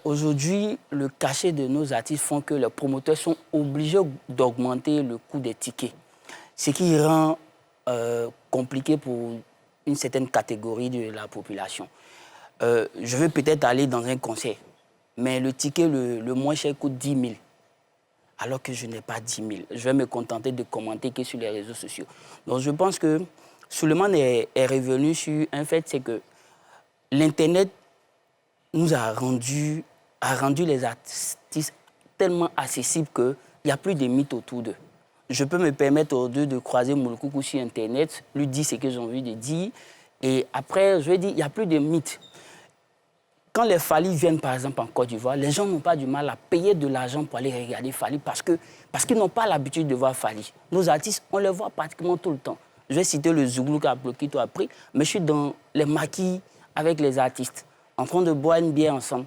Aujourd'hui, le cachet de nos artistes font que les promoteurs sont obligés d'augmenter le coût des tickets. Ce qui rend compliqué pour une certaine catégorie de la population. Je veux peut-être aller dans un concert, mais le ticket le moins cher coûte 10 000. Alors que je n'ai pas 10 000. Je vais me contenter de commenter que sur les réseaux sociaux. Donc je pense que Souleymane est revenu sur un fait, c'est que l'Internet nous a rendu les artistes tellement accessibles qu'il n'y a plus de mythes autour d'eux. Je peux me permettre aux deux de croiser Moulkoukou sur Internet, lui dire ce que j'ai envie de dire, et après, je vais dire, il n'y a plus de mythes. Quand les Fally viennent, par exemple, en Côte d'Ivoire, les gens n'ont pas du mal à payer de l'argent pour aller regarder Fally parce qu'ils n'ont pas l'habitude de voir Fally. Nos artistes, on les voit pratiquement tout le temps. Je vais citer le Zouglou qui a bloqué tout après, mais je suis dans les maquis avec les artistes, en train de boire une bière ensemble.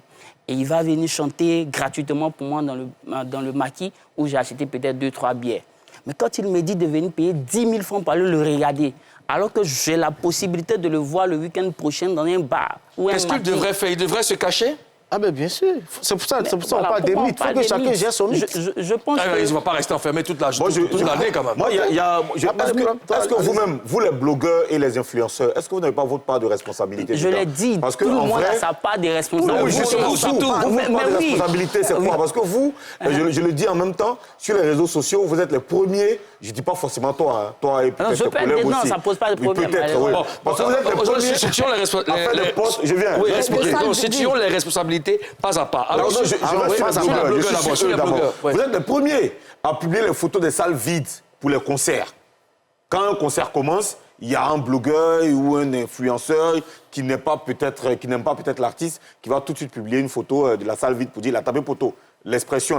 Et il va venir chanter gratuitement pour moi dans le maquis où j'ai acheté peut-être 2-3 bières. Mais quand il me dit de venir payer 10 000 francs pour aller le regarder, alors que j'ai la possibilité de le voir le week-end prochain dans un bar ou un Qu'est-ce qu'il devrait faire? Il devrait se cacher? Ah ben bien sûr. C'est pour ça qu'on parle des mythes. Il faut que chacun gère son mythe. Je pense que... Il ne va pas rester enfermé toute l'année quand même. Moi, est-ce que vous-même, vous les blogueurs et les influenceurs, est-ce que vous n'avez pas votre part de responsabilité? Je l'ai dit, parce que, tout le monde vrai, a sa part de responsabilité. Surtout, votre part de responsabilité, c'est quoi? Parce que vous, je le dis en même temps, sur les réseaux sociaux, vous êtes les premiers, je ne dis pas forcément toi, hein, toi et peut-être tes collègues aussi. Non, ça ne pose pas de problème. Peut-être, oui. Parce que vous êtes les premiers je viens. Oui, situons les responsabilités pas à pas. Alors, vous êtes les premiers à publier les photos des salles vides pour les concerts. Quand un concert commence, il y a un blogueur ou un influenceur qui n'aime pas peut-être l'artiste, qui va tout de suite publier une photo de la salle vide pour dire « la tapé poteau ». La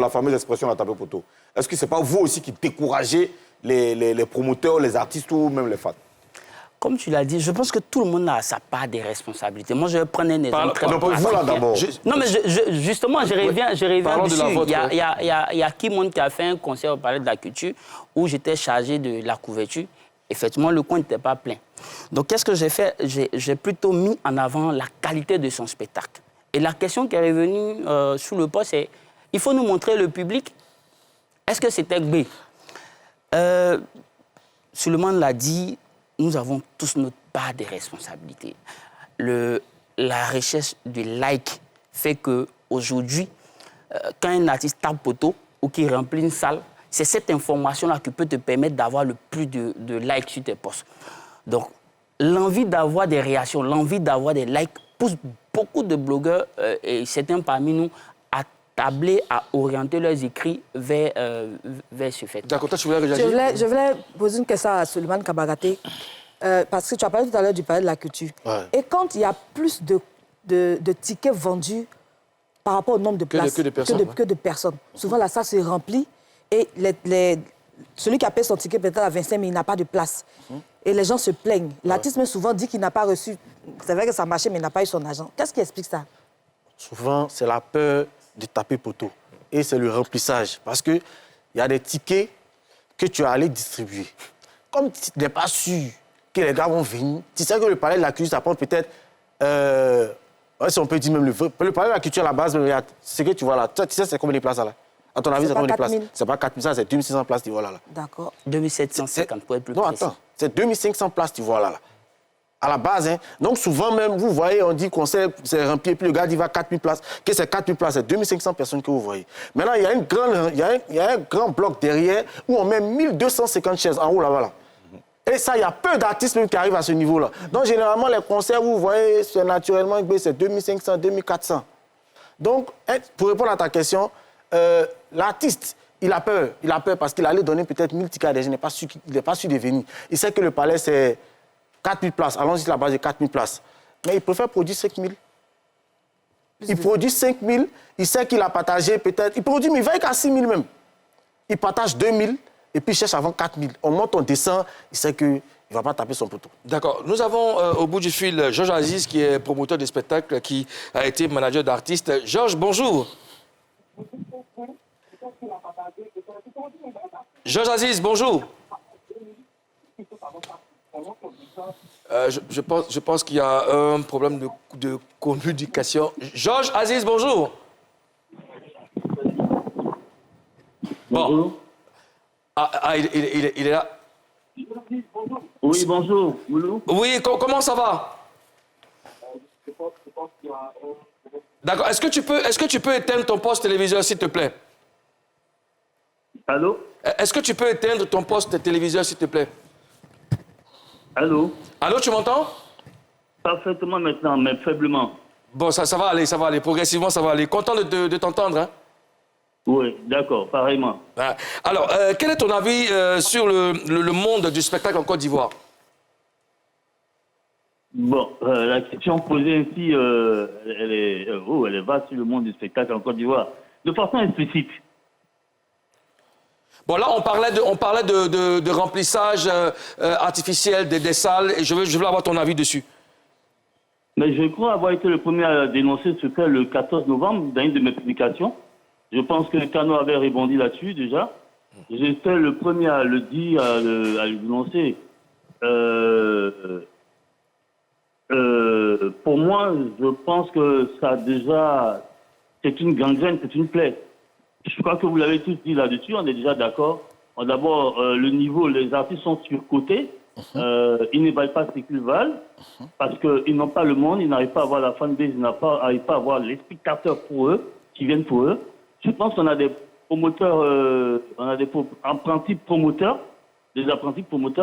fameuse expression « la tapé poteau ». Est-ce que ce n'est pas vous aussi qui découragez les promoteurs, les artistes ou même les fans? Comme tu l'as dit, je pense que tout le monde a sa part des responsabilités. Moi, je vais prendre un exemple très pratique. Non, mais justement, je reviens dessus. Il y a Kimon qui a fait un concert au Palais de la Culture où j'étais chargé de la couverture. Effectivement, le coin n'était pas plein. Donc, qu'est-ce que j'ai fait? J'ai plutôt mis en avant la qualité de son spectacle. Et la question qui est revenue sous le poste, c'est il faut nous montrer le public. Est-ce que c'était B? Souleymane l'a dit, nous avons tous notre part de responsabilités. La recherche de likes fait qu'aujourd'hui, quand un artiste tape poteau ou qui remplit une salle, c'est cette information-là qui peut te permettre d'avoir le plus de likes sur tes posts. Donc, l'envie d'avoir des réactions, l'envie d'avoir des likes pousse beaucoup de blogueurs et certains parmi nous à tabler, à orienter leurs écrits vers ce fait. D'accord, toi, tu voulais réagir? Je voulais poser une question à Souleymane Kabagaté, parce que tu as parlé tout à l'heure du Palais de la Culture. Ouais. Et quand il y a plus de tickets vendus par rapport au nombre de places que de personnes, souvent la salle se remplit et celui qui a payé son ticket peut-être à 25 000, il n'a pas de place. Et les gens se plaignent. L'artiste même souvent dit qu'il n'a pas reçu. C'est vrai que ça marchait, mais il n'a pas eu son argent. Qu'est-ce qui explique ça? Souvent, c'est la peur de taper poteau. Et c'est le remplissage. Parce qu'il y a des tickets que tu as allé distribuer. Comme tu n'es pas sûr que les gars vont venir, tu sais que le palais de la culture, ça prend peut-être... si on peut dire même le palais de la culture à la base, regarde, ce que tu vois là, tu sais c'est combien de places là? À ton avis, c'est combien de places? C'est pas 4 000, ça c'est 2600 places, tu vois là. D'accord. 2750 pour être plus non, précis. attends, c'est 2500 places, tu vois là. À la base, hein. Donc souvent même, vous voyez, on dit qu'on c'est rempli, et puis le gars dit va 4000 places. Que c'est 4000 places, c'est 2500 personnes que vous voyez. Maintenant, il y a un grand bloc derrière où on met 1250 chaises en haut là-bas. Et ça, il y a peu d'artistes même qui arrivent à ce niveau-là. Donc généralement, les concerts, vous voyez, c'est naturellement, c'est 2500, 2400. Donc, pour répondre à ta question, l'artiste, il a peur parce qu'il allait donner peut-être 1000 tickets à des gens, il n'est pas sûr de venir. Il sait que le palais, c'est 4000 places. Allons-y, la base de 4000 places. Mais il préfère produire 5000. Il produit 5000, il sait qu'il a partagé peut-être. Il produit, mais il va qu'à 6000 même. Il partage 2000 et puis il cherche avant 4000. On monte, on descend, il sait qu'il ne va pas taper son poteau. D'accord. Nous avons au bout du fil Georges Aziz, qui est promoteur de spectacle, qui a été manager d'artistes. Georges, bonjour. Georges Aziz, bonjour. Je pense qu'il y a un problème de communication. Georges Aziz, bonjour. Bon. Il est là. Oui, bonjour. Oui, comment ça va? D'accord. Est-ce que tu peux éteindre ton poste téléviseur, s'il te plaît? Allô? Est-ce que tu peux éteindre ton poste téléviseur, s'il te plaît? Allô? Allô, tu m'entends? Parfaitement maintenant, mais faiblement. Bon, ça va aller. Progressivement, ça va aller. Content de t'entendre, hein? Oui, d'accord, pareillement. Alors, quel est ton avis sur le monde du spectacle en Côte d'Ivoire? Bon, la question posée ainsi, elle est vaste sur le monde du spectacle en Côte d'Ivoire. De façon explicite. Bon, là, on parlait de remplissage artificiel des salles, et je veux avoir ton avis dessus. Mais je crois avoir été le premier à dénoncer ce fait le 14 novembre dans une de mes publications. Je pense que Kano avait rebondi là-dessus déjà. J'étais le premier à le dire, à le dénoncer. Pour moi, je pense que ça déjà, c'est une gangrène, c'est une plaie. Je crois que vous l'avez tous dit là-dessus, on est déjà d'accord. D'abord, le niveau, les artistes sont surcotés. Ils ne valent pas ce qu'ils valent parce qu'ils n'ont pas le monde, ils n'arrivent pas à avoir la fanbase, ils n'arrivent pas à avoir les spectateurs pour eux, qui viennent pour eux. Je pense qu'on a des promoteurs, on a des apprentis promoteurs,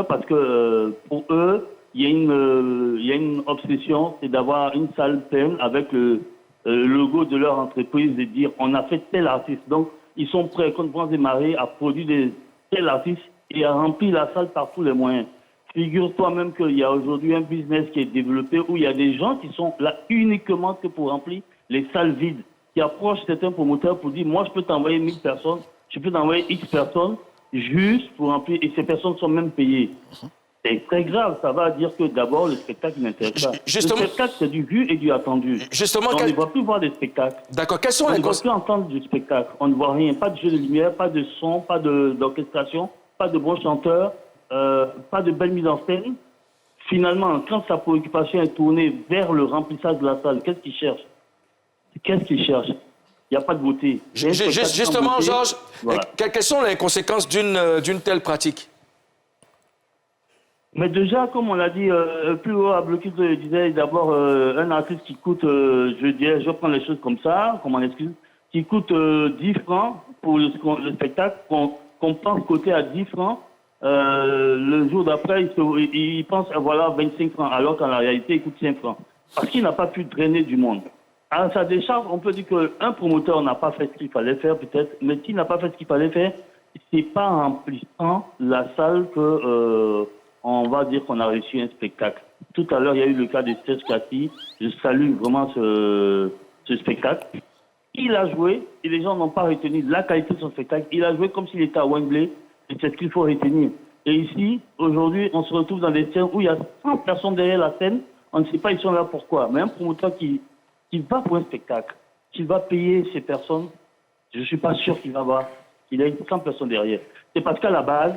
parce que pour eux, il y a une obsession, c'est d'avoir une salle pleine avec le logo de leur entreprise, de dire on a fait tel artiste. Donc, ils sont prêts, comme France des Marées, à produire tel artiste et à remplir la salle par tous les moyens. Figure-toi même qu'il y a aujourd'hui un business qui est développé où il y a des gens qui sont là uniquement que pour remplir les salles vides, qui approchent certains promoteurs pour dire moi je peux t'envoyer 1000 personnes, je peux t'envoyer X personnes juste pour remplir, et ces personnes sont même payées. C'est très grave, ça va dire que d'abord le spectacle n'intéresse pas. Justement, le spectacle c'est du vu et du attendu. Justement, on ne va plus voir des spectacles. D'accord, quels sont on les ne va plus entendre du spectacle, on ne voit rien, pas de jeu de lumière, pas de son, pas d'orchestration, pas de bons chanteurs, pas de belle mise en scène. Finalement, quand sa préoccupation est tournée vers le remplissage de la salle, qu'est-ce qu'il cherche? Il n'y a pas de beauté. Justement, beauté. Georges, voilà. Quelles sont les conséquences d'une telle pratique? Mais déjà, comme on l'a dit, plus haut à Bloquis disait d'abord un artiste qui coûte, je prends les choses comme ça, comme on excuse, qui coûte 10 francs pour le spectacle, qu'on pense coter à 10 francs, le jour d'après, il pense voilà 25 francs, alors qu'en la réalité, il coûte 5 francs. Parce qu'il n'a pas pu drainer du monde. À sa décharge, on peut dire qu'un promoteur n'a pas fait ce qu'il fallait faire, peut-être, mais s'il n'a pas fait ce qu'il fallait faire, c'est pas en remplissant la salle que on va dire qu'on a réussi un spectacle. Tout à l'heure, il y a eu le cas de Steph Cathy. Je salue vraiment ce spectacle. Il a joué, et les gens n'ont pas retenu la qualité de son spectacle. Il a joué comme s'il était à Wembley. Et c'est ce qu'il faut retenir. Et ici, aujourd'hui, on se retrouve dans des scènes où il y a 100 personnes derrière la scène. On ne sait pas ils sont là pourquoi. Mais un promoteur qui va pour un spectacle, qui va payer ces personnes, je ne suis pas sûr qu'il a 100 personnes derrière. C'est parce qu'à la base,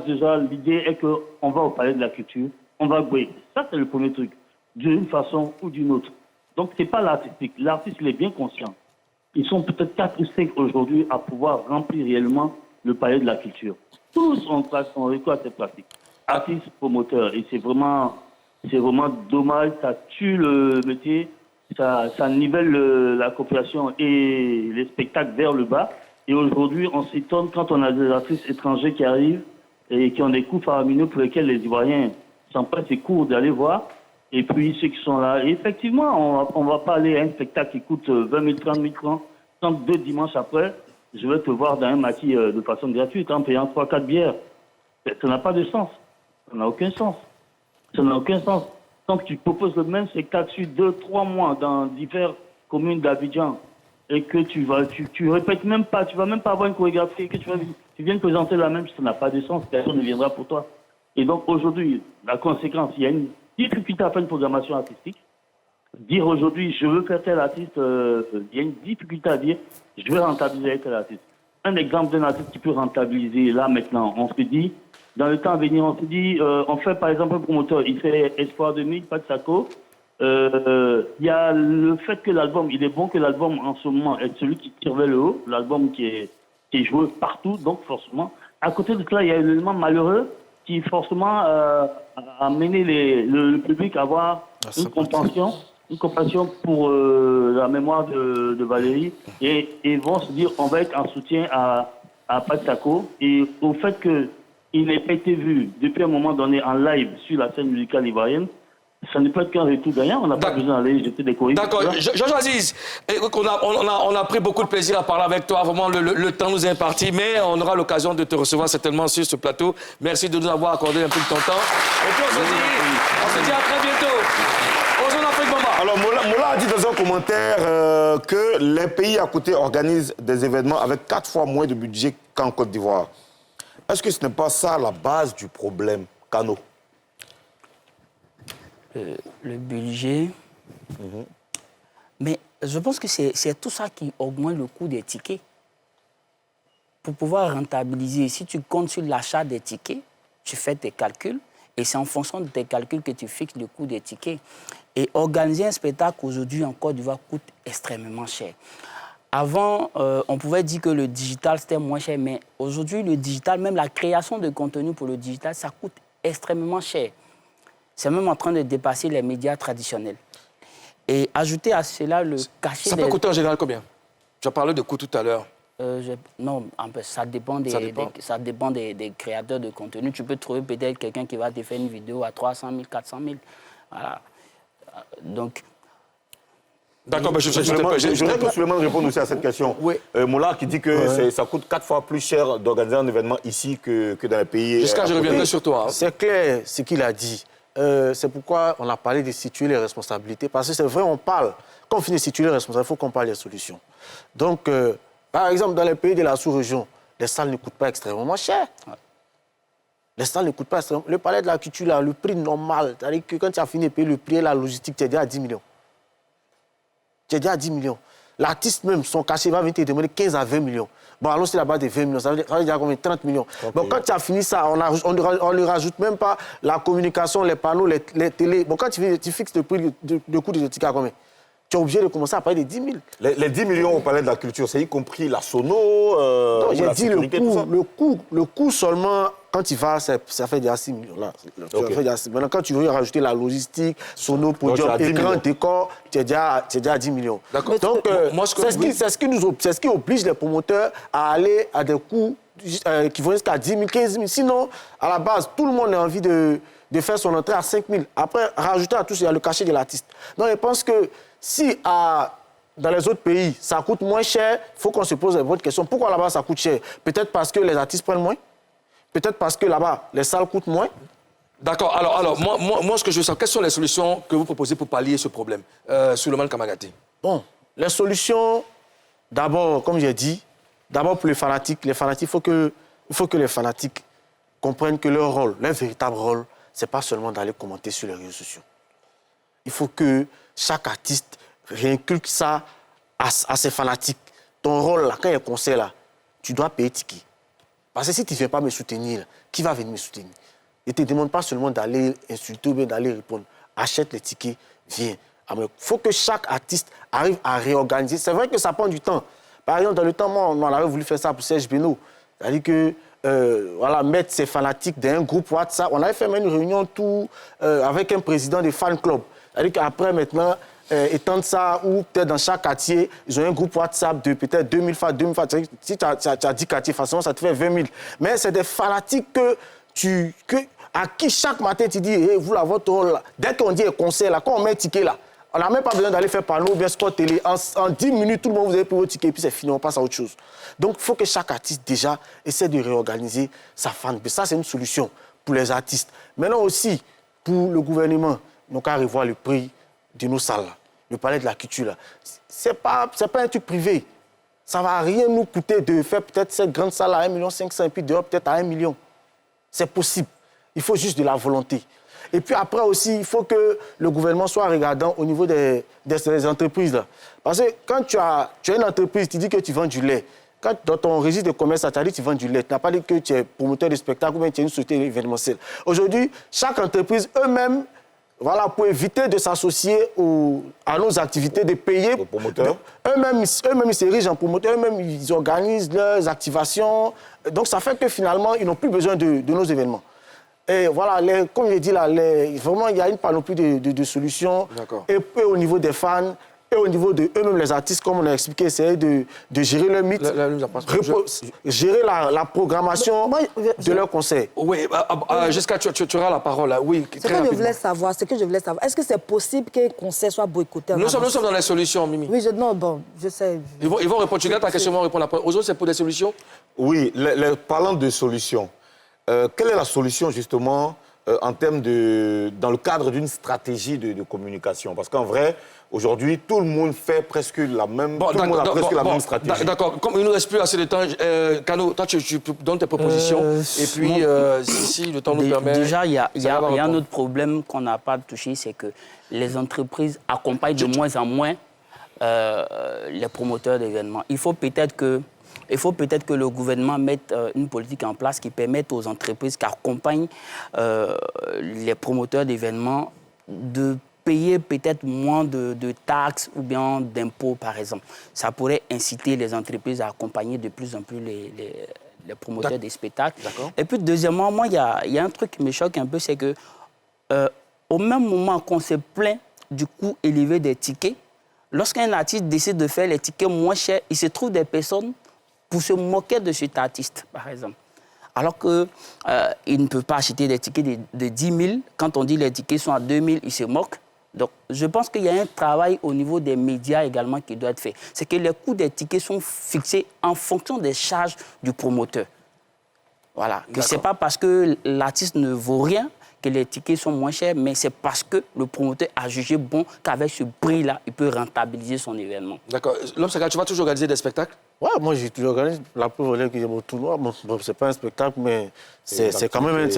déjà, l'idée est qu'on va au Palais de la Culture, on va jouer. Ça, c'est le premier truc, d'une façon ou d'une autre. Donc, ce n'est pas l'artistique. L'artiste, il est bien conscient. Ils sont peut-être 4 ou 5 aujourd'hui à pouvoir remplir réellement le Palais de la Culture. Tous ont recours à cette pratique. Artistes, promoteurs. Et c'est vraiment dommage. Ça tue le métier. Ça nivelle la coopération et les spectacles vers le bas. Et aujourd'hui, on s'étonne quand on a des artistes étrangers qui arrivent et qui ont des coûts faramineux pour lesquels les Ivoiriens s'empressent et courent d'aller voir. Et puis ceux qui sont là. Et effectivement, on ne va pas aller à un spectacle qui coûte 20 000, 30 000 francs. Quand 2 dimanches après, je vais te voir dans un maquis de façon gratuite en payant 3-4 bières. Ça n'a pas de sens. Ça n'a aucun sens. Ça n'a aucun sens. Quand tu proposes le même spectacle sur 2-3 mois dans diverses communes d'Abidjan et que tu répètes même pas, tu vas même pas avoir une chorégraphie, que tu viens de présenter la même, ça n'a pas de sens, personne ne viendra pour toi. Et donc aujourd'hui, la conséquence, il y a une difficulté à faire une programmation artistique. Dire aujourd'hui, je veux faire tel artiste, il y a une difficulté à dire, je veux rentabiliser avec tel artiste. Un exemple d'un artiste qui peut rentabiliser là maintenant, on se dit, dans le temps à venir, on se dit, on fait par exemple un promoteur, il fait Espoir 2000, Pat Sako. Il y a le fait que l'album, il est bon que l'album en ce moment est celui qui tire vers le haut, l'album qui est joué partout, donc forcément. À côté de cela, il y a l'élément malheureux qui forcément a amené le public à avoir une compassion pour la mémoire de Valérie et vont se dire on va être en soutien à Pat Sako et au fait qu'il n'ait pas été vu depuis un moment donné en live sur la scène musicale ivoirienne, ça ne peut être qu'un retour gagnant, on n'a pas besoin d'aller jeter des courriers. D'accord, Georges Aziz, on a pris beaucoup de plaisir à parler avec toi, vraiment le temps nous est imparti, mais on aura l'occasion de te recevoir certainement sur ce plateau. Merci de nous avoir accordé un peu de ton temps. Et puis on se dit à très bientôt. Alors, Mola a dit dans un commentaire que les pays à côté organisent des événements avec 4 fois moins de budget qu'en Côte d'Ivoire. Est-ce que ce n'est pas ça la base du problème, Kano? Le budget. Mais je pense que c'est tout ça qui augmente le coût des tickets. Pour pouvoir rentabiliser, si tu comptes sur l'achat des tickets, tu fais tes calculs et c'est en fonction de tes calculs que tu fixes le coût des tickets. Et organiser un spectacle aujourd'hui en Côte d'Ivoire coûte extrêmement cher. Avant, on pouvait dire que le digital, c'était moins cher, mais aujourd'hui, le digital, même la création de contenu pour le digital, ça coûte extrêmement cher. C'est même en train de dépasser les médias traditionnels. Et ajouter à cela le cachet... Ça peut coûter en général combien? Tu as parlé de coût tout à l'heure. Non, ça dépend des créateurs de contenu. Tu peux trouver peut-être quelqu'un qui va te faire une vidéo à 300 000, 400 000. Voilà. Donc... D'accord, je voudrais que Souleymane réponde aussi à cette question. Oui. Moula qui dit que ça coûte 4 fois plus cher d'organiser un événement ici que dans les pays... Jusqu'à je reviendrai sur toi. Hein. C'est clair ce qu'il a dit. C'est pourquoi on a parlé de situer les responsabilités. Parce que c'est vrai, on parle. Quand on finit de situer les responsabilités, il faut qu'on parle des solutions. Donc, par exemple, dans les pays de la sous-région, les salles ne coûtent pas extrêmement cher. Ouais. Les salles ne coûtent pas extrêmement... Le palais de la culture, là, le prix normal, c'est-à-dire que quand tu as fini de payer le prix et la logistique, tu es déjà à 10 millions. Tu es déjà à 10 millions. L'artiste même, son cachet va venir te demander 15 à 20 millions. Bon, alors c'est là-bas de 20 millions, ça veut dire combien? 30 millions. Okay. Bon, quand tu as fini ça, on ne rajoute même pas la communication, les panneaux, les télés. Bon, quand tu fixes le prix de coût de ticket à combien? Tu es obligé de commencer à payer des 10 000. Les 10 millions au palais de la culture, c'est y compris la sono, non, j'ai dit le coût seulement, quand tu vas, ça fait déjà 6 millions. Là. Okay. Maintenant, quand tu veux rajouter la logistique, sono, podium, écran, décor, tu es déjà à 10 millions. D'accord. Donc, c'est ce qui oblige les promoteurs à aller à des coûts qui vont jusqu'à 10 000, 15 000. Sinon, à la base, tout le monde a envie de faire son entrée à 5 000. Après, rajouter à tout ça, il y a le cachet de l'artiste. Donc, je pense que si dans les autres pays, ça coûte moins cher, il faut qu'on se pose votre question. Pourquoi là-bas, ça coûte cher? Peut-être parce que les artistes prennent moins? Peut-être parce que là-bas, les salles coûtent moins? D'accord. Alors moi, ce que je veux savoir, quelles sont les solutions que vous proposez pour pallier ce problème? Souleymane Kamagaté. Bon, les solutions, d'abord, comme j'ai dit, d'abord pour les fanatiques, il faut que les fanatiques comprennent que leur rôle, leur véritable rôle, c'est pas seulement d'aller commenter sur les réseaux sociaux. Il faut que chaque artiste réinculque ça à ses fanatiques. Ton rôle, là, quand il y a un concert, là, tu dois payer ticket. Parce que si tu ne viens pas me soutenir, là, qui va venir me soutenir? Et ne te demande pas seulement d'aller insulter ou bien d'aller répondre. Achète les tickets, viens. Il faut que chaque artiste arrive à réorganiser. C'est vrai que ça prend du temps. Par exemple, dans le temps, moi, on avait voulu faire ça pour Serge Beno. C'est-à-dire que, mettre ses fanatiques dans un groupe WhatsApp. On avait fait même une réunion tout avec un président des fan clubs. C'est-à-dire qu'après, maintenant, étendre ça, ou peut-être dans chaque quartier, ils ont un groupe WhatsApp de peut-être 2000 femmes, 2000 femmes. Si tu as 10 quartiers, facilement, ça te fait 20 000. Mais c'est des fanatiques à qui chaque matin tu dis, hey, vous là, votre rôle là. Dès qu'on dit un concert là, quand on met un ticket là, on n'a même pas besoin d'aller faire panneau ou bien sport télé. En 10 minutes, tout le monde vous avez pris votre ticket et puis c'est fini, on passe à autre chose. Donc, il faut que chaque artiste déjà essaie de réorganiser sa fanbase. Ça, c'est une solution pour les artistes. Maintenant aussi, pour le gouvernement, nous qu'à revoir le prix de nos salles, là. Le palais de la culture, là. C'est pas un truc privé. Ça ne va rien nous coûter de faire peut-être cette grande salle à 1,5 million et puis dehors peut-être à 1 million. C'est possible. Il faut juste de la volonté. Et puis après aussi, il faut que le gouvernement soit regardant au niveau des entreprises. Là. Parce que quand tu as une entreprise, tu dis que tu vends du lait. Quand dans ton registre de commerce, tu as dit que tu vends du lait. Tu n'as pas dit que tu es promoteur de spectacle ou bien tu es une société événementielle. Aujourd'hui, chaque entreprise, eux-mêmes, voilà, pour éviter de s'associer à nos activités, de payer. Aux promoteurs. Eux-mêmes, ils s'érigent en promoteurs, eux-mêmes, ils organisent leurs activations. Donc, ça fait que finalement, ils n'ont plus besoin de nos événements. Et voilà, comme je l'ai dit là, vraiment, il y a une panoplie de solutions. Et au niveau des fans, et au niveau de eux-mêmes, les artistes, comme on a expliqué, essayer de gérer le mythe, gérer la programmation de leur concert. Oui, Jessica, tu auras la parole là. Oui, ce que je voulais savoir, est-ce que c'est possible qu'un concert soit boycotté? Nous sommes dans les solutions, Mimi. Oui, je sais. Ils vont répondre. Tu gardes ta question, ils vont répondre après. Aux autres, c'est pour des solutions? Oui, parlant de solutions, quelle est la solution justement en termes dans le cadre d'une stratégie de communication? Parce qu'en vrai, aujourd'hui, tout le monde fait presque la même, même stratégie. D'accord, comme il ne nous reste plus assez de temps, Kano, toi, tu donnes tes propositions. Et puis, si le temps nous permet... Déjà, il y a un autre problème qu'on n'a pas touché, c'est que les entreprises accompagnent de moins en moins les promoteurs d'événements. Il faut peut-être que le gouvernement mette une politique en place qui permette aux entreprises qui accompagnent les promoteurs d'événements de payer peut-être moins de taxes ou bien d'impôts, par exemple. Ça pourrait inciter les entreprises à accompagner de plus en plus les promoteurs des spectacles. Et puis, deuxièmement, moi, il y a un truc qui me choque un peu, c'est que au même moment qu'on se plaint du coût élevé des tickets, lorsqu'un artiste décide de faire les tickets moins chers, il se trouve des personnes pour se moquer de cet artiste, par exemple. Alors qu'il ne peut pas acheter des tickets de 10 000. Quand on dit les tickets sont à 2 000, il se moque. Donc, je pense qu'il y a un travail au niveau des médias également qui doit être fait. C'est que les coûts des tickets sont fixés en fonction des charges du promoteur. Voilà. Que ce n'est pas parce que l'artiste ne vaut rien que les tickets sont moins chers, mais c'est parce que le promoteur a jugé bon qu'avec ce prix-là, il peut rentabiliser son événement. D'accord. L'homme, tu vas toujours organiser des spectacles? Ouais, moi j'ai toujours organisé. La preuve que j'ai mon tournoi. Bon, c'est pas un spectacle, mais c'est quand même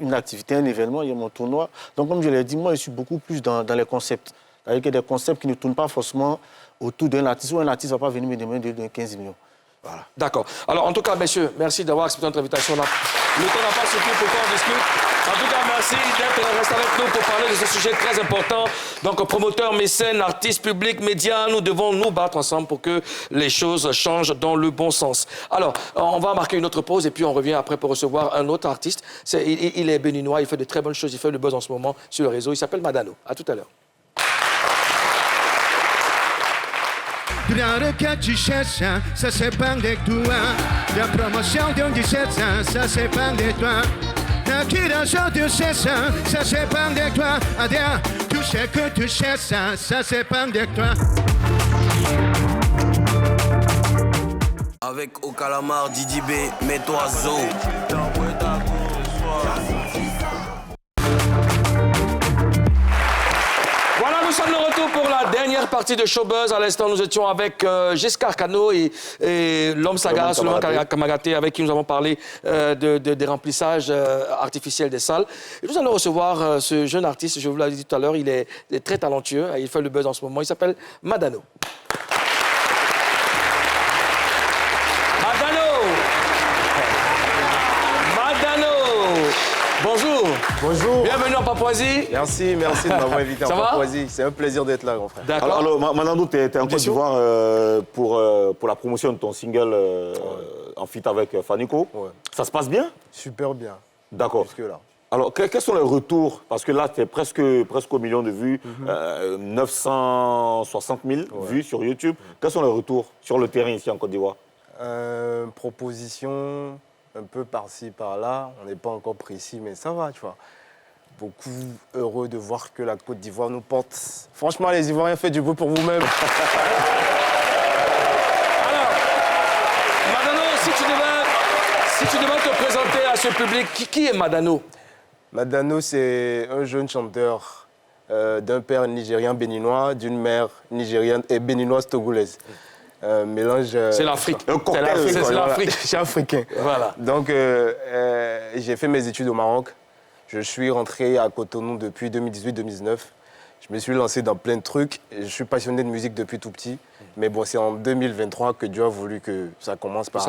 une activité, un événement. Il y a mon tournoi. Donc, comme je l'ai dit, moi, je suis beaucoup plus dans les concepts. C'est-à-dire qu'il y a des concepts qui ne tournent pas forcément autour d'un artiste. Ou un artiste ne va pas venir me demander de 15 millions. Voilà. D'accord. Alors, en tout cas, messieurs, merci d'avoir accepté notre invitation. Le temps n'a pas suffi pour qu'on discute. En tout cas, merci d'être resté avec nous pour parler de ce sujet très important. Donc, promoteurs, mécènes, artistes, publics, médias, nous devons nous battre ensemble pour que les choses changent dans le bon sens. Alors, on va marquer une autre pause et puis on revient après pour recevoir un autre artiste. Il est béninois, il fait de très bonnes choses, il fait le buzz en ce moment sur le réseau. Il s'appelle Madano. À tout à l'heure. Durant que tu cherches, ça c'est pas de toi. La promotion d'un 17 ans, ça c'est pas de toi. La curation du 16 ans, ça c'est pas de toi. Adieu, tout ce que tu cherches, ça c'est pas de toi. Avec au calamar, Didi B, mets-toi zo. Voilà, nous sommes de retour pour la la dernière partie de Showbuzz. À l'instant, nous étions avec Giscard Cano et l'homme Sagara, Souleymane Kamagaté, avec qui nous avons parlé des remplissages artificiels des salles. Et nous allons recevoir ce jeune artiste, je vous l'ai dit tout à l'heure, il est très talentueux, il fait le buzz en ce moment, il s'appelle Madano. Bonjour. Bonjour. Bienvenue en Papouasie. Merci de m'avoir invité en Papouasie. C'est un plaisir d'être là, mon frère. D'accord. Alors Madano, tu es en Côte d'Ivoire pour la promotion de ton single en feat avec Fanico. Ouais. Ça se passe bien? Super bien. D'accord. Jusque-là. Alors, quels sont les retours? Parce que là, tu es presque au million de vues, 960 000 vues sur YouTube. Quels sont les retours sur le terrain ici en Côte d'Ivoire? Proposition... un peu par-ci, par-là. On n'est pas encore précis, mais ça va, tu vois. Beaucoup heureux de voir que la Côte d'Ivoire nous porte. Franchement, les Ivoiriens, faites du beau pour vous-même. Alors, Madano, si tu devais te présenter à ce public, qui est Madano? Madano, c'est un jeune chanteur d'un père nigérien béninois, d'une mère nigérienne et béninoise togolaise. Mélange... c'est l'Afrique. C'est l'Afrique. Je suis africain. Voilà. Donc, j'ai fait mes études au Maroc. Je suis rentré à Cotonou depuis 2018-2019. Je me suis lancé dans plein de trucs. Je suis passionné de musique depuis tout petit. Mais bon, c'est en 2023 que Dieu a voulu que ça commence par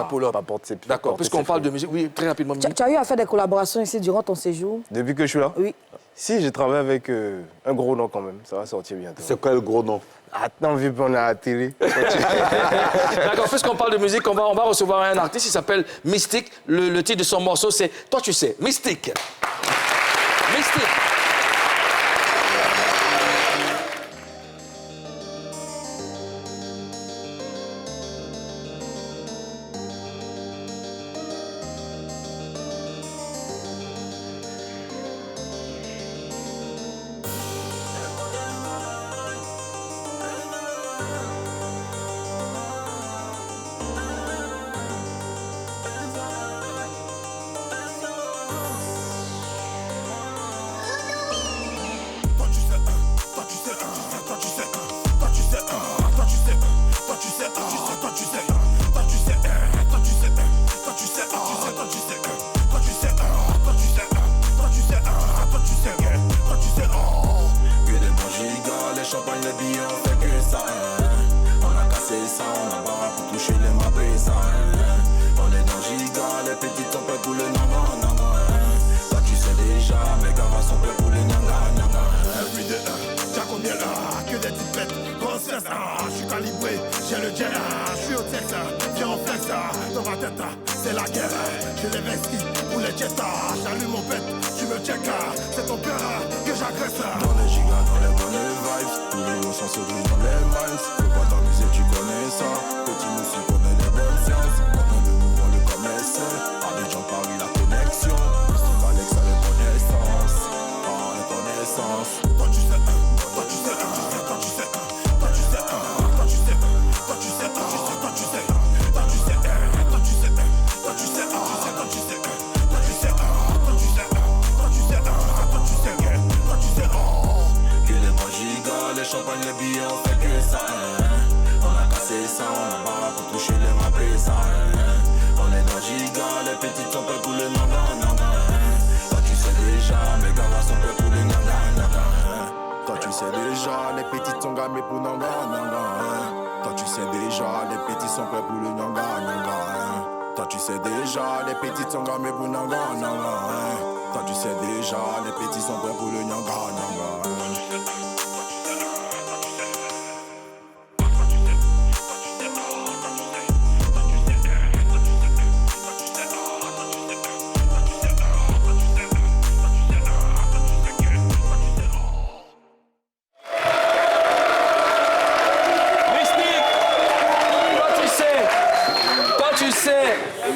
porter ses pieds. D'accord, puisqu'on parle de musique, oui, très rapidement. Tu as eu à faire des collaborations ici durant ton séjour? Depuis que je suis là? Oui. Si, j'ai travaillé avec un gros nom quand même. Ça va sortir bientôt. C'est quoi le gros nom? Attends, vu qu'on est à la télé. D'accord, puisqu'on parle de musique, on va recevoir un artiste, il s'appelle Mystique. Le titre de son morceau, c'est Toi tu sais, Mystique. Mystique.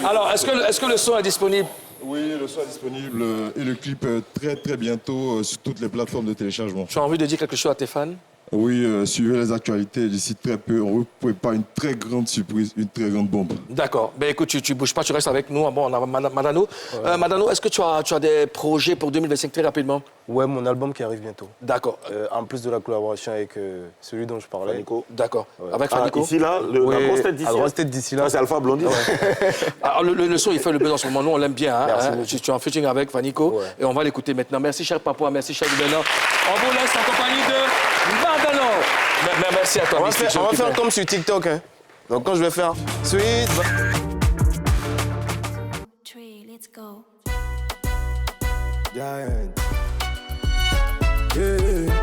Alors, est-ce que le son est disponible? Oui, le son est disponible et le clip très bientôt sur toutes les plateformes de téléchargement. Tu as envie de dire quelque chose à tes fans? Oui, suivez les actualités. D'ici très peu, on vous prépare une très grande surprise, une très grande bombe. D'accord. Ben écoute, tu bouges pas, tu restes avec nous. Bon, on a Madano. Madano, est-ce que tu as des projets pour 2025 très rapidement? Ouais, mon album qui arrive bientôt. D'accord. En plus de la collaboration avec celui dont je parlais. Fanico. D'accord. Ouais. Avec Fanico. Ici, là, la grosse tête d'ici. La grosse tête d'ici, là. C'est Alpha Blondie. Alors, le son, il fait le buzz en ce moment. Nous, on l'aime bien. Hein, Merci. Tu es en featuring avec Fanico. Ouais. Et on va l'écouter maintenant. Merci, cher Papa. Merci, cher gouverneur. On vous laisse en compagnie de Madano. Merci à toi. On va faire comme sur TikTok. Hein. Donc, quand je vais faire Sweet. Let's go. Giant. Yeah.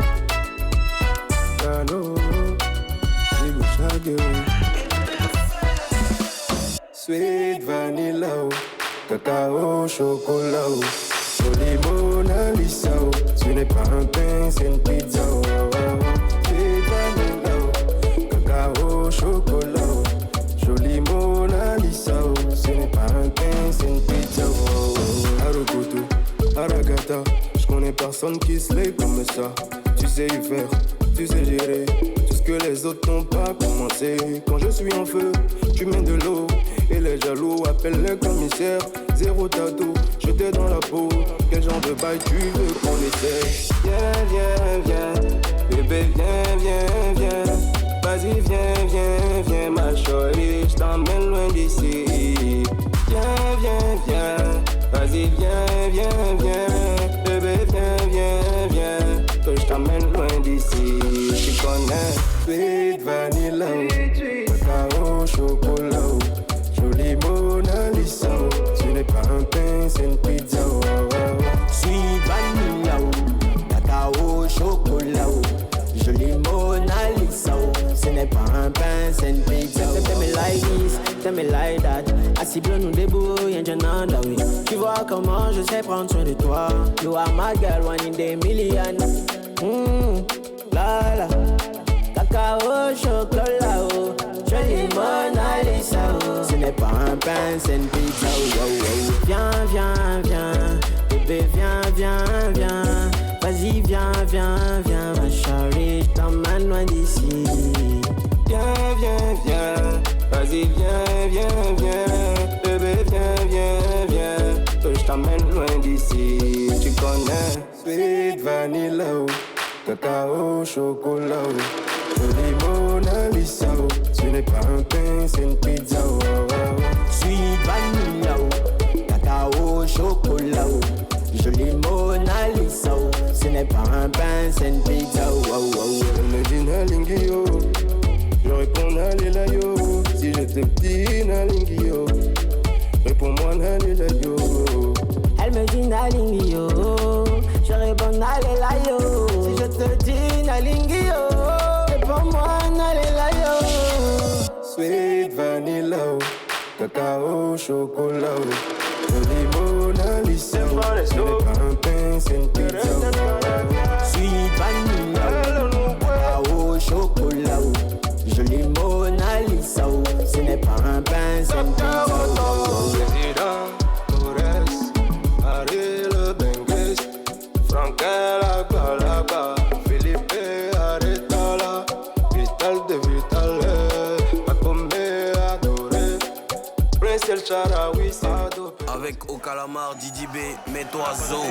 I know. You go sweet vanilla, cacao, chocolat, joli Mona Lisa. Tu n'es pas un pain, c'est une pizza. Sweet vanilla, cacao, chocolat, joli Mona Lisa. Ce n'est pas un pain, c'est une pizza. Arokoto, Aragata, je connais personne qui se l'est comme ça. Tu sais y faire, tu sais gérer tout ce que les autres n'ont pas commencé. Quand je suis en feu, tu mets de l'eau et les jaloux appellent le commissaire. Zéro tatou, je t'ai dans la peau. Quel genre de bail tu veux qu'on essaie? Viens, viens, viens, bébé, viens, viens, viens. Vas-y, viens, viens, viens, ma chérie, je t'emmène loin d'ici. Viens, viens, viens, vas-y, viens, viens, viens. Bébé, viens, viens, viens, que je t'emmène loin d'ici. Tu connais, sweet vanilla, cacao, chocolat, joli Mona Lisa. Tu n'es pas un pain, c'est une pizza. Sweet vanilla, cacao, chocolat, joli Mona Lisa. Ce n'est pas un pain, c'est une pizza. Tell me like this, tell me like that. Assis bleu nous débrouille, and oui. Tu vois comment je sais prendre soin de toi. You are my girl, one in the million. La la, cacao, chocolat, joli Mona Lisa. Ce n'est pas un pain, c'est une pizza. Viens, viens, viens, bébé, viens, viens, viens. Vas-y, viens, viens, viens, ma chérie, je t'emmène loin d'ici. Viens, viens, viens, vas-y, viens, viens, viens. Bébé, viens, viens, viens, que je t'emmène loin d'ici. Tu connais, sweet vanilla, cacao, chocolat, joli Mona Lisa. Tu n'es pas un pain, c'est une pizza. Sweet vanilla, cacao, chocolat, joli Mona Lisa. Ce n'est pas un pain, c'est une pizza. Elle me dit Nalingio, je réponds Nalela yo. Si je te dis Nalingio, réponds-moi Nalela yo. Elle me dit Nalingio, je réponds Nalela yo. Si je te dis Nalingio, réponds-moi Nalela yo. Sweet vanilla, cacao, chocolat, joli Mona Lisa. Ce n'est pas un pain, c'est une pizza. Sweet vanilla, cacao, chocolat, joli Mona Lisa. Ce n'est pas un pain, c'est une pizza. Président, Torres, Ariel Bengues, Frankel Agalaba, Philippe Aretala, Vital de Vital, Pacombe Adoré, Prince El Charaoui, Sado. Avec Au Calamar, Didi B, mets-toi Zo.